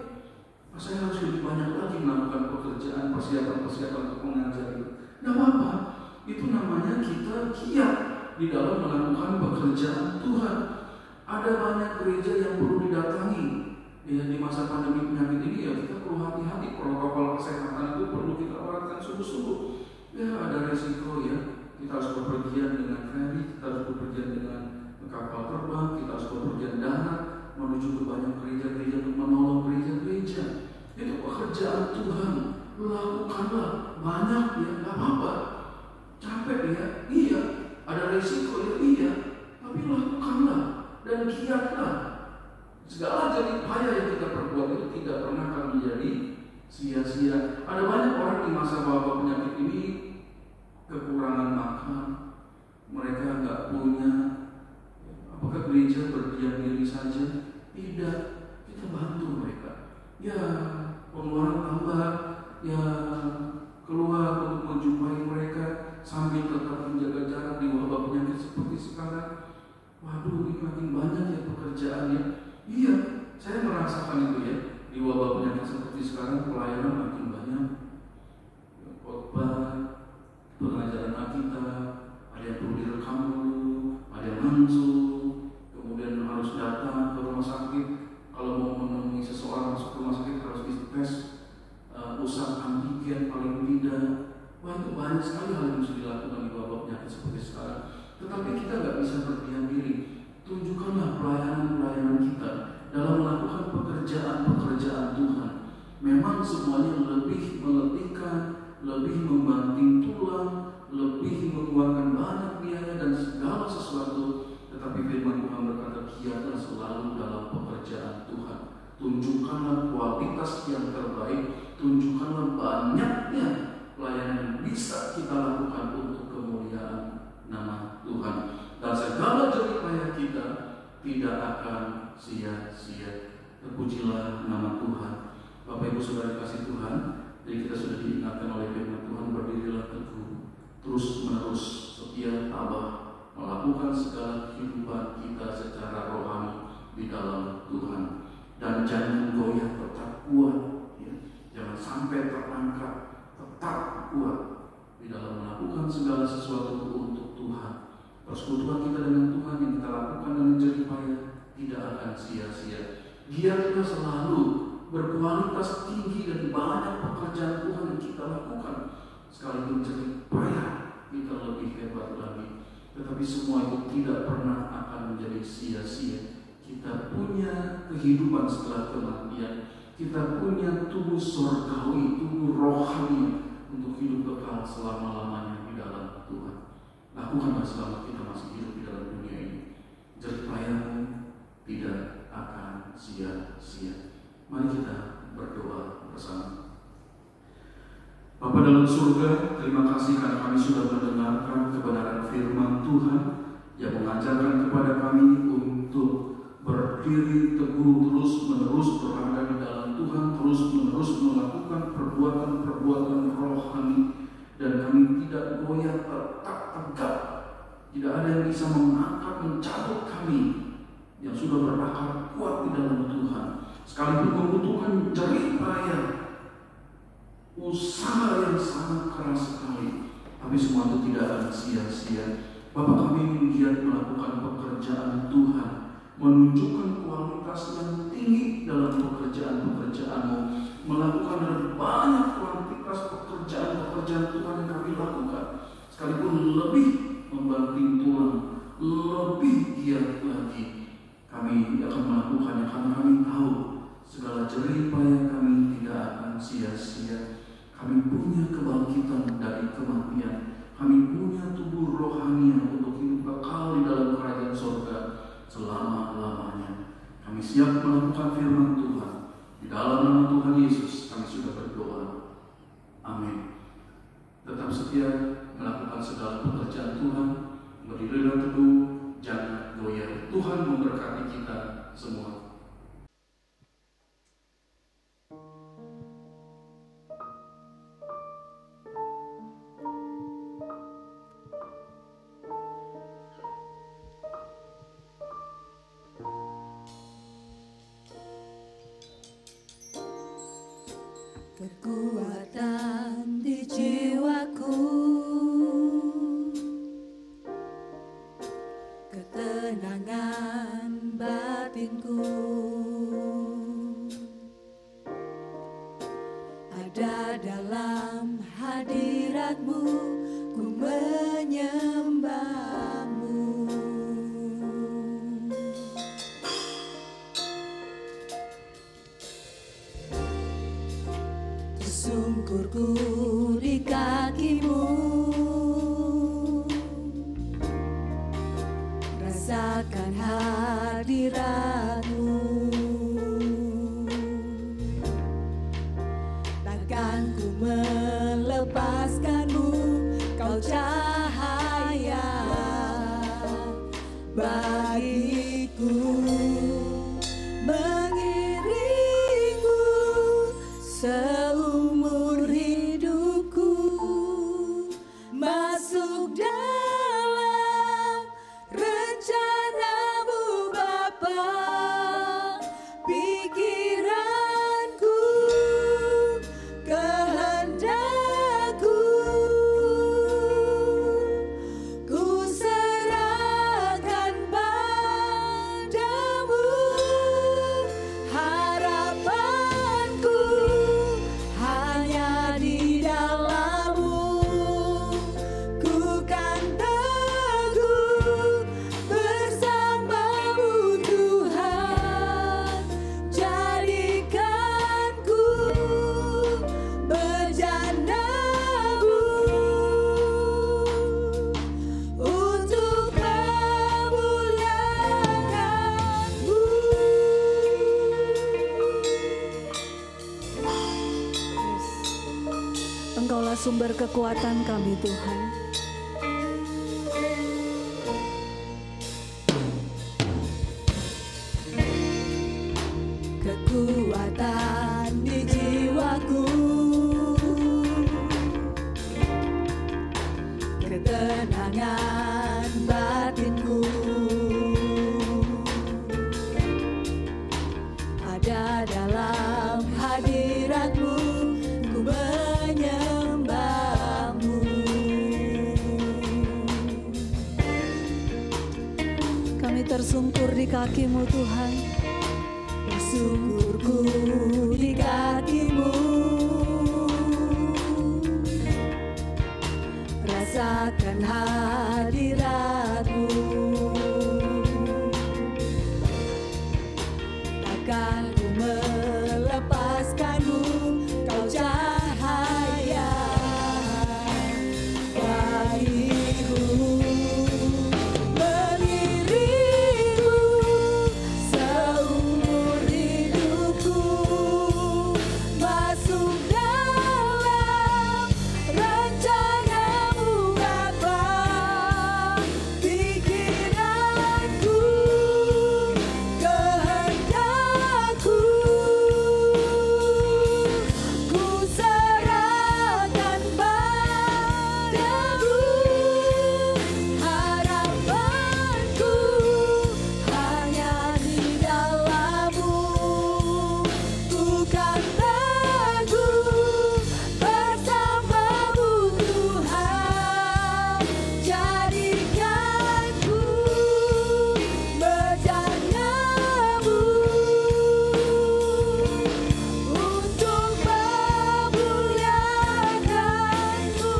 Saya harus lebih banyak lagi melakukan pekerjaan persiapan untuk mengajar itu. Tidak apa-apa, itu namanya kita giat di dalam melakukan pekerjaan Tuhan. Ada banyak gereja yang perlu didatangi. Ya, di masa pandemi penyakit ini ya kita perlu hati-hati, protokol kesehatan itu perlu kita perhatikan sungguh-sungguh. Ya ada resiko ya, kita harus bepergian dengan ferry, kita harus bepergian dengan kapal terbang, kita harus bepergian darat menuju ke banyak gereja-gereja untuk menolong gereja-gereja. Itu pekerjaan Tuhan, lakukanlah banyak ya, nggak apa-apa. Capek ya, iya. Ada resiko ya, iya. Tapi lakukanlah dan giatlah. Segala jerih payah yang kita perbuat itu tidak pernah akan menjadi sia-sia. Ada banyak orang di masa wabah penyakit ini kekurangan makan, mereka nggak punya. Apakah gereja berdiam diri saja? Tidak, kita bantu mereka. Ya pengeluaran tambah, ya keluar untuk menjumpai mereka sambil tetap menjaga jarak di wabah penyakit seperti sekarang. Waduh, ini makin banyak ya pekerjaannya. Iya, saya merasakan itu ya. Di wabah penyakit seperti sekarang pelayanan makin banyak. Khotbah, pengajaran Alkitab, ada yang perlu direkam dulu, ada yang langsung, kemudian harus datang ke rumah sakit. Kalau mau menemui seseorang masuk ke rumah sakit harus dites usap antigen paling tidak. Wah, itu banyak sekali hal yang bisa dilakukan di wabah penyakit seperti sekarang. Tetapi kita nggak bisa berdiam diri. Tunjukkanlah pelayanan-pelayanan kita dalam melakukan pekerjaan-pekerjaan Tuhan. Memang semuanya lebih meletihkan, lebih membanting tulang, lebih mengeluarkan banyak biaya dan segala sesuatu. Tetapi firman Tuhan berkata, giatlah selalu dalam pekerjaan Tuhan. Tunjukkanlah kualitas yang terbaik, tunjukkanlah banyaknya pelayanan yang bisa kita lakukan untuk kemuliaan nama Tuhan. Dan segala jerih payah kita tidak akan sia-sia. Terpujilah nama Tuhan. Bapak Ibu Saudara dikasih Tuhan, jadi kita sudah diingatkan oleh firman Tuhan, berdirilah teguh, terus menerus setia tabah, melakukan segala kehidupan kita secara rohani di dalam Tuhan. Dan jangan goyah, tetap kuat ya. Jangan sampai terangkat, tetap kuat di dalam melakukan segala sesuatu untuk Tuhan. Persekutuan kita dengan Tuhan yang kita lakukan dengan jerih payah tidak akan sia-sia. Biarlah selalu berkualitas tinggi dan banyak pekerjaan Tuhan yang kita lakukan. Sekalipun jerih payah kita lebih hebat lagi, tetapi semua itu tidak pernah akan menjadi sia-sia. Kita punya kehidupan setelah kematian. Kita punya tubuh surgawi, tubuh rohani untuk hidup kekal selama-lamanya di dalam Tuhan. Lakukanlah selama kita masih hidup di dalam dunia ini. Jerih payahmu tidak akan sia-sia. Mari kita berdoa bersama. Bapa dalam surga, terima kasih karena kami sudah mendengarkan kebenaran firman Tuhan yang mengajarkan kepada kami untuk berdiri teguh terus-menerus berada di dalam Tuhan, terus-menerus melakukan perbuatan-perbuatan rohani, dan kami tidak goyah, tetap tegak. Tidak ada yang bisa mengangkat, mencabut kami yang sudah berakar kuat di dalam Tuhan. Sekalipun membutuhkan jerih payah, usaha yang sangat keras sekali, tapi semua itu tidak akan sia-sia. Bapak, kami ingin giat melakukan pekerjaan Tuhan, menunjukkan kualitas yang tinggi dalam pekerjaan-pekerjaan-Mu, melakukan banyak kuantitas pekerjaan-pekerjaan Tuhan yang kami lakukan, sekalipun lebih membanting tulang, lebih giat lagi. Kami akan melakukannya karena kami tahu segala jerih payah kami tidak akan sia-sia. Kami punya kebangkitan dari kematian. Kami punya tubuh rohani untuk hidup kekal di dalam kerajaan surga selama-lamanya. Kami siap melakukan firman Tuhan. Di dalam nama Tuhan Yesus kami sudah berdoa. Amin. Tetap setia melakukan segala pekerjaan Tuhan. Berdiri dan teduh, jangan goyah. Tuhan memberkati kita semua. Kekuatan di jiwaku, ketenangan batinku, ada dalam hadirat-Mu, ku menyembah-Mu. Tersungkurku di kaki-Mu, rasakan hadirat-Mu. Takkan ku melepaskan-Mu, Kau cahaya bagiku. Mengiringku seumur hidupku, masuk dalam rencana-Mu Bapa. Pikiranku, kehendakku, ku serahkan padamu. Harapanku hanya di dalam-Mu, ku kan teguh bersama-Mu Tuhan. Jadikanku bejana-Mu untuk memuliakan-Mu. Engkaulah sumber kekuatan kami Tuhan. Kekuatan di jiwaku, ketenangan batinku, ada dalam hadirat-Mu, ku menyembah-Mu. bersungkur di kaki-Mu Tuhan. Bersungkurku di kaki-Mu, rasakan hadirat-Mu. Takkan ku melepaskan-Mu, Kau cahaya bagiku. Mengiringmu seumur hidupku, masuk dalam rencana-Mu Bapa. Pikiranku, kehendakku, ku serahkan padamu. Harapanku hanya di dalam-Mu. Ku kan teguh bersama-Mu Tuhan. Jadikanku bejana-Mu untuk memuliakan-Mu.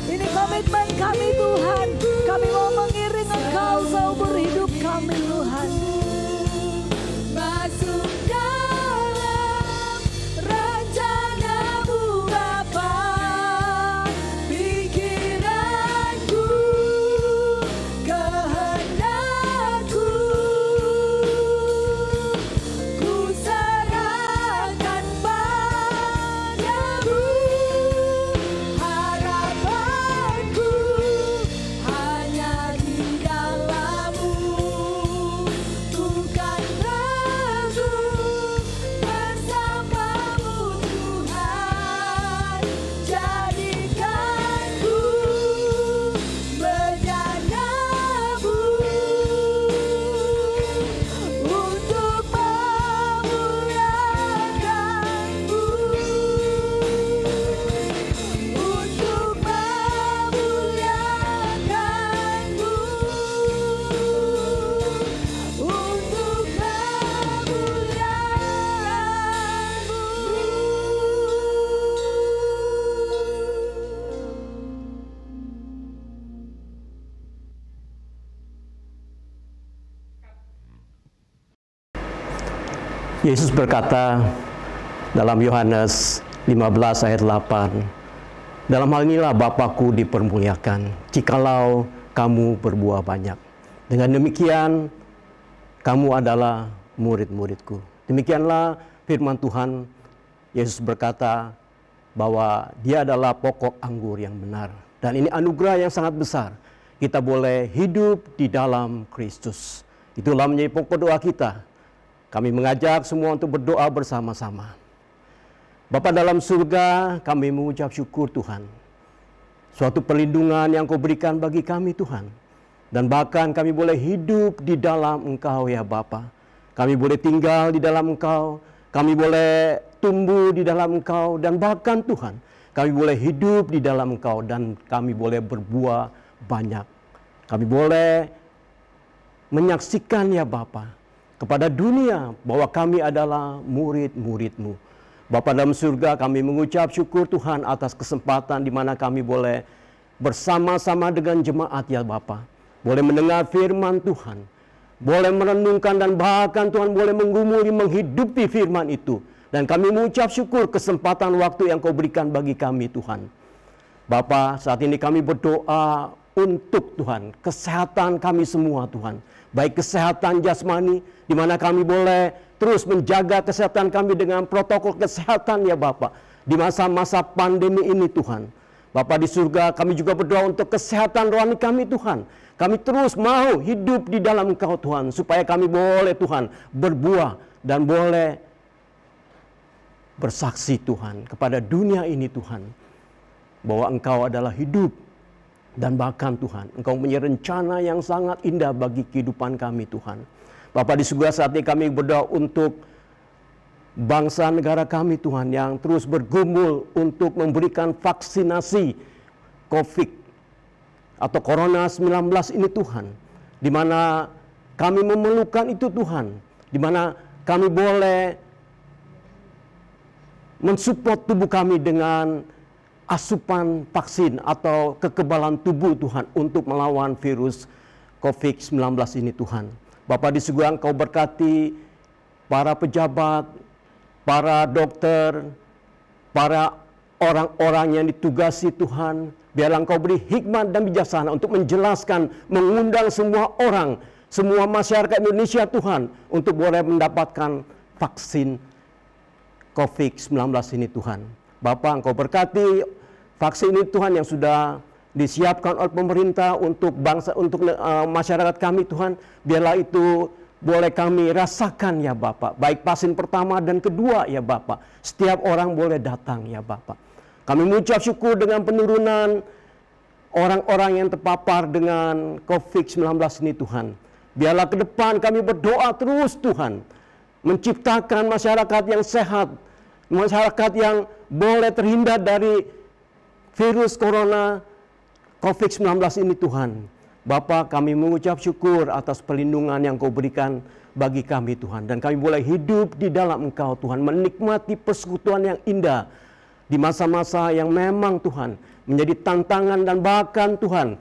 Ini komitmen kami Tuhan. Kami mau mengiring Engkau seumur hidup kami Tuhan. Masuk dalam rencana-Mu Bapa. Pikiranku, kehendakku, ku serahkan padamu. Harapanku hanya di dalam-Mu. Ku kan teguh bersama-Mu Tuhan. Jadikanku bejana-Mu untuk memuliakan-Mu. Untuk memuliakan-Mu. Untuk Yesus berkata dalam Yohanes 15 ayat 8, dalam hal inilah Bapa-Ku dipermuliakan, jikalau kamu berbuah banyak. Dengan demikian, kamu adalah murid-murid-Ku. Demikianlah firman Tuhan. Yesus berkata bahwa Dia adalah pokok anggur yang benar. Dan ini anugerah yang sangat besar. Kita boleh hidup di dalam Kristus. Itulah menjadi pokok doa kita. Kami mengajak semua untuk berdoa bersama-sama. Bapa dalam surga, kami mengucap syukur Tuhan. Suatu perlindungan yang Kau berikan bagi kami Tuhan. Dan bahkan kami boleh hidup di dalam Engkau ya Bapa. Kami boleh tinggal di dalam Engkau. Kami boleh tumbuh di dalam Engkau. Dan bahkan Tuhan, kami boleh hidup di dalam Engkau. Dan kami boleh berbuah banyak. Kami boleh menyaksikan ya Bapa kepada dunia bahwa kami adalah murid-murid-Mu. Bapa dalam surga, kami mengucap syukur Tuhan atas kesempatan di mana kami boleh bersama-sama dengan jemaat ya Bapa. Boleh mendengar firman Tuhan. Boleh merenungkan dan bahkan Tuhan boleh menggumuli, menghidupi firman itu. Dan kami mengucap syukur kesempatan waktu yang Kau berikan bagi kami Tuhan. Bapa, saat ini kami berdoa untuk Tuhan, kesehatan kami semua Tuhan. Baik kesehatan jasmani, di mana kami boleh terus menjaga kesehatan kami dengan protokol kesehatan ya Bapa. Di masa-masa pandemi ini Tuhan. Bapa di surga, kami juga berdoa untuk kesehatan rohani kami Tuhan. Kami terus mau hidup di dalam Engkau Tuhan. Supaya kami boleh Tuhan berbuah dan boleh bersaksi Tuhan kepada dunia ini Tuhan. Bahwa Engkau adalah hidup. Dan bahkan Tuhan, Engkau punya rencana yang sangat indah bagi kehidupan kami Tuhan. Bapa di surga, saat ini kami berdoa untuk bangsa negara kami Tuhan yang terus bergumul untuk memberikan vaksinasi COVID atau Corona 19 ini Tuhan. Di mana kami memerlukan itu Tuhan, di mana kami boleh mensupport tubuh kami dengan asupan vaksin atau kekebalan tubuh Tuhan untuk melawan virus COVID-19 ini Tuhan. Bapa di surga, Engkau berkati para pejabat, para dokter, para orang-orang yang ditugasi Tuhan. Biarlah Engkau beri hikmat dan bijaksana untuk menjelaskan, mengundang semua orang, semua masyarakat Indonesia Tuhan, untuk boleh mendapatkan vaksin COVID-19 ini Tuhan. Bapa, Engkau berkati vaksin ini Tuhan yang sudah disiapkan oleh pemerintah untuk bangsa, untuk masyarakat kami Tuhan. Biarlah itu boleh kami rasakan ya Bapak, baik vaksin pertama dan kedua ya Bapak. Setiap orang boleh datang ya Bapak. Kami mengucap syukur dengan penurunan orang-orang yang terpapar dengan COVID-19 ini Tuhan. Biarlah ke depan kami berdoa terus Tuhan, menciptakan masyarakat yang sehat, masyarakat yang boleh terhindar dari virus corona COVID-19 ini Tuhan. Bapa, kami mengucap syukur atas perlindungan yang Kau berikan bagi kami Tuhan. Dan kami boleh hidup di dalam Engkau Tuhan, menikmati persekutuan yang indah di masa-masa yang memang Tuhan menjadi tantangan dan bahkan Tuhan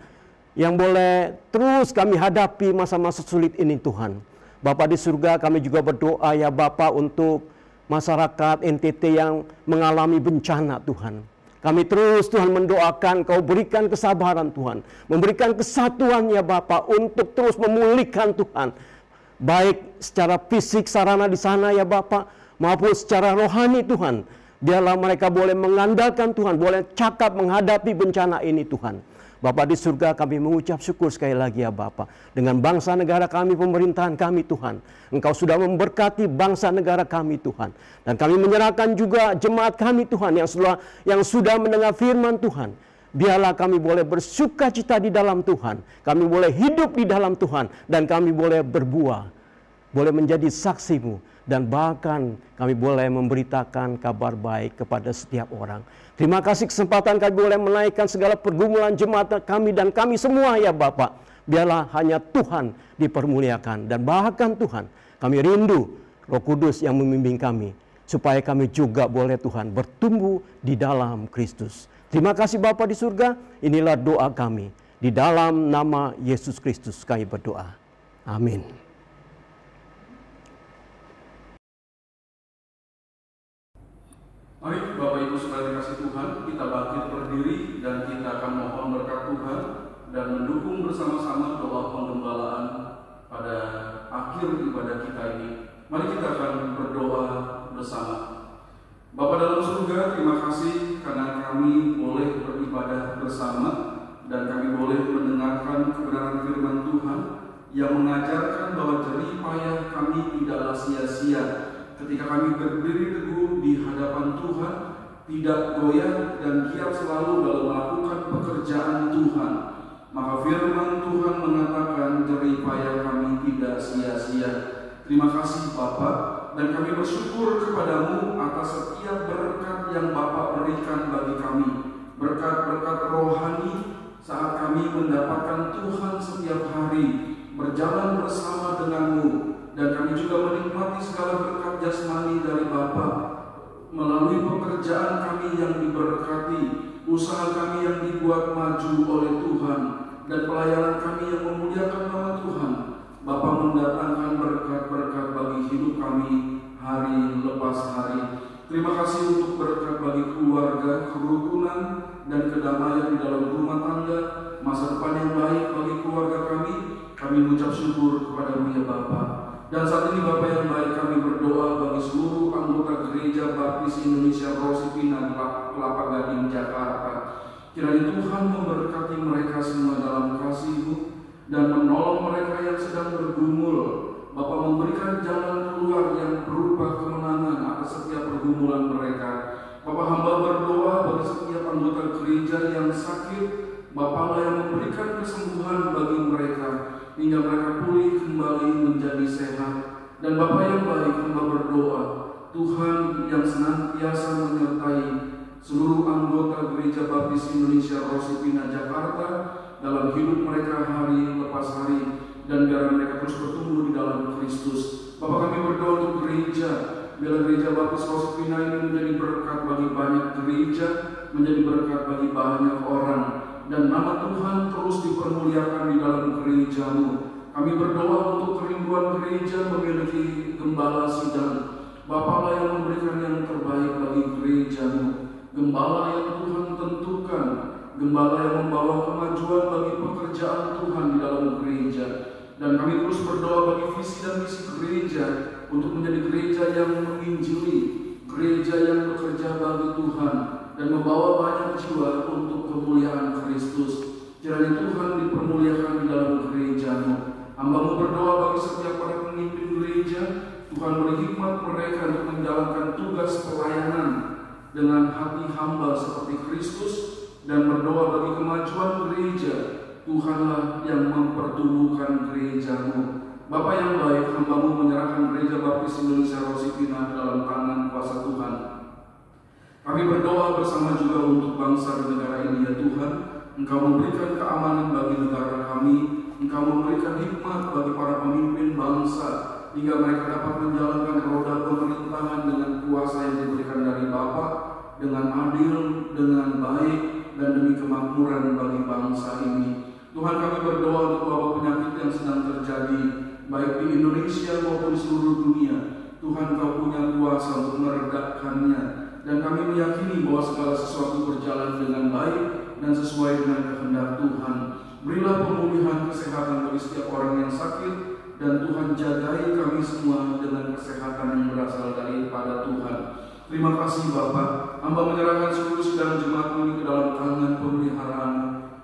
yang boleh terus kami hadapi masa-masa sulit ini Tuhan. Bapa di surga, kami juga berdoa ya Bapa untuk masyarakat NTT yang mengalami bencana Tuhan. Kami terus Tuhan mendoakan Kau berikan kesabaran Tuhan, memberikan kesatuan ya Bapa untuk terus memulihkan Tuhan, baik secara fisik sarana di sana ya Bapa, maupun secara rohani Tuhan. Biarlah mereka boleh mengandalkan Tuhan, boleh cakap menghadapi bencana ini Tuhan. Bapa di surga, kami mengucap syukur sekali lagi ya Bapa, dengan bangsa negara kami, pemerintahan kami Tuhan. Engkau sudah memberkati bangsa negara kami Tuhan. Dan kami menyerahkan juga jemaat kami Tuhan yang sudah mendengar firman Tuhan. Biarlah kami boleh bersuka cita di dalam Tuhan. Kami boleh hidup di dalam Tuhan. Dan kami boleh berbuah, boleh menjadi saksi-Mu. Dan bahkan kami boleh memberitakan kabar baik kepada setiap orang. Terima kasih kesempatan kami boleh menaikkan segala pergumulan jemaat kami dan kami semua ya Bapak. Biarlah hanya Tuhan dipermuliakan. Dan bahkan Tuhan, kami rindu Roh Kudus yang membimbing kami, supaya kami juga boleh Tuhan bertumbuh di dalam Kristus. Terima kasih Bapa di surga, inilah doa kami. Di dalam nama Yesus Kristus kami berdoa. Amin. Mari Bapak Ibu Saudara dikasih Tuhan, kita bangkit berdiri dan kita akan mohon berkat Tuhan dan mendukung bersama-sama doa penggembalaan pada akhir ibadah kita ini. Mari kita akan berdoa bersama. Bapa dalam surga, terima kasih karena kami boleh beribadah bersama dan kami boleh mendengarkan kebenaran firman Tuhan yang mengajarkan bahwa jerih payah kami tidaklah sia-sia ketika kami berdiri teguh di hadapan Tuhan, tidak goyah dan giat selalu dalam melakukan pekerjaan Tuhan. Maka firman Tuhan mengatakan jerih payah kami tidak sia-sia. Terima kasih Bapa, dan kami bersyukur kepadamu atas setiap berkat yang Bapa berikan bagi kami. Berkat-berkat rohani saat kami mendapatkan Tuhan setiap hari, berjalan bersama denganmu. Dan kami juga menikmati segala berkat jasmani dari Bapa melalui pekerjaan kami yang diberkati, usaha kami yang dibuat maju oleh Tuhan, dan pelayanan kami yang memuliakan nama Tuhan. Bapa mendatangkan berkat-berkat bagi hidup kami hari lepas hari. Terima kasih untuk berkat bagi keluarga, kerukunan, dan kedamaian di dalam rumah tangga, masa depan yang baik bagi keluarga kami. Kami mengucap syukur kepada-Mu ya Bapa. Dan saat ini Bapa yang baik, kami berdoa bagi seluruh anggota Gereja Baptis Indonesia Rosipina Kelapa Gading Jakarta. Kiranya Tuhan memberkati mereka semua dalam kasih-Mu dan menolong mereka yang sedang bergumul. Bapa memberikan jalan keluar yang berupa kemenangan atas setiap pergumulan mereka. Bapa hamba berdoa bagi setiap anggota gereja yang sakit. Bapa yang memberikan kesembuhan bagi mereka hingga mereka pulih kembali menjadi sehat. Dan Bapa yang baik, hamba berdoa Tuhan yang senantiasa menyertai seluruh anggota Gereja Baptis Indonesia Rosipina Jakarta dalam hidup mereka hari lepas hari. dan biar mereka terus bertumbuh di dalam Kristus. Bapak, kami berdoa untuk gereja, biar gereja Baptis Rosipina ini menjadi berkat bagi banyak gereja, menjadi berkat bagi banyak orang, dan nama Tuhan terus dipermuliakan di dalam gereja-Mu. Kami berdoa untuk kerinduan gereja memiliki gembala sidang. Bapalah yang memberikan yang terbaik bagi gereja-Mu, gembala yang Tuhan tentukan, gembala yang membawa kemajuan bagi pekerjaan Tuhan di dalam gereja. Dan kami terus berdoa bagi visi dan misi gereja untuk menjadi gereja yang menginjili, gereja yang bekerja bagi Tuhan dan membawa banyak jiwa untuk kemuliaan Kristus. Kiranya Tuhan dipermuliakan di dalam gereja-Mu. Hamba-Mu berdoa bagi setiap para pemimpin gereja, Tuhan beri hikmat mereka untuk menjalankan tugas pelayanan dengan hati hamba seperti Kristus, dan berdoa bagi kemajuan gereja. Tuhanlah yang mempertumbuhkan gereja-Mu. Bapa yang baik, hamba-Mu menyerahkan gereja Baptis Indonesia Rosipina dalam tangan kuasa Tuhan. Kami berdoa bersama juga untuk bangsa dan negara ini, ya Tuhan. Engkau memberikan keamanan bagi negara kami, Engkau memberikan hikmat bagi para pemimpin bangsa, hingga mereka dapat menjalankan roda pemerintahan dengan kuasa yang diberikan dari Bapa, dengan adil, dengan baik, dan demi kemakmuran bagi bangsa ini. Tuhan, kami berdoa untuk wabah penyakit yang sedang terjadi, baik di Indonesia maupun di seluruh dunia. Tuhan, Kau punya kuasa untuk meredakannya, dan kami meyakini bahwa segala sesuatu berjalan dengan baik dan sesuai dengan kehendak Tuhan. Berilah pemulihan kesehatan bagi setiap orang yang sakit, dan Tuhan jagai kami semua dengan kesehatan yang berasal daripada Tuhan. Terima kasih Bapa. Hamba menyerahkan seluruh sidang jemaat ini ke dalam tangan pemeliharaan.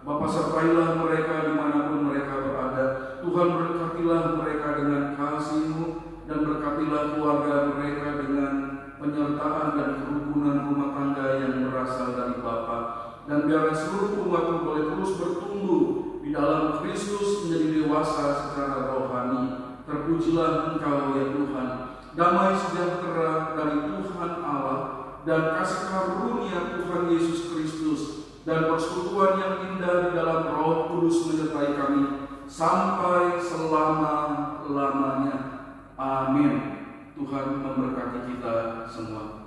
Bapa, sertailah mereka dimanapun mereka berada. Tuhan, berkatilah mereka dengan kasih-Mu, dan berkatilah keluarga mereka dengan penyertaan dan kerukunan rumah tangga yang berasal dari Bapa. Dan biarlah seluruh umat-Mu boleh terus bertumbuh di dalam Kristus menjadi dewasa secara rohani. Terpujilah Engkau ya Tuhan. Damai sejahtera dari Tuhan Allah dan kasih karunia Tuhan Yesus Kristus dan persekutuan yang indah di dalam Roh Kudus menyertai kami sampai selama-lamanya. Amin. Tuhan memberkati kita semua.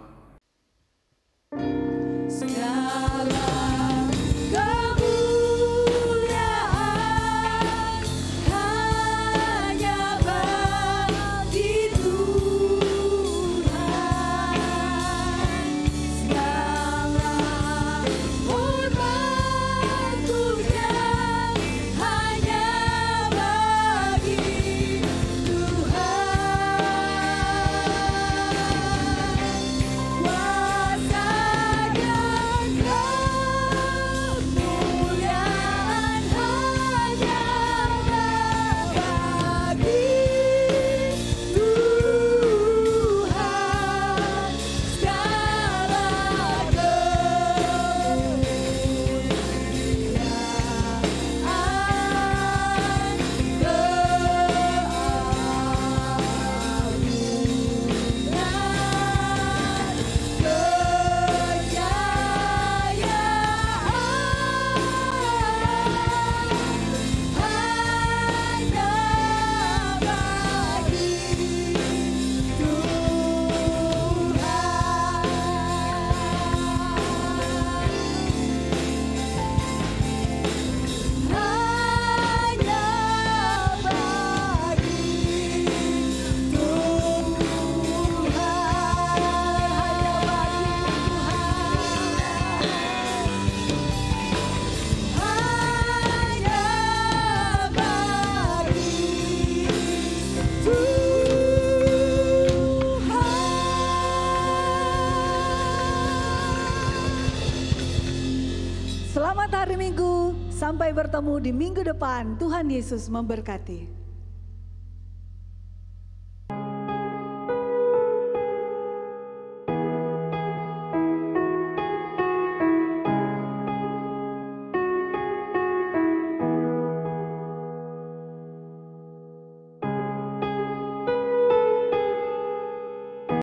Selamat hari Minggu, sampai bertemu di minggu depan. Tuhan Yesus memberkati.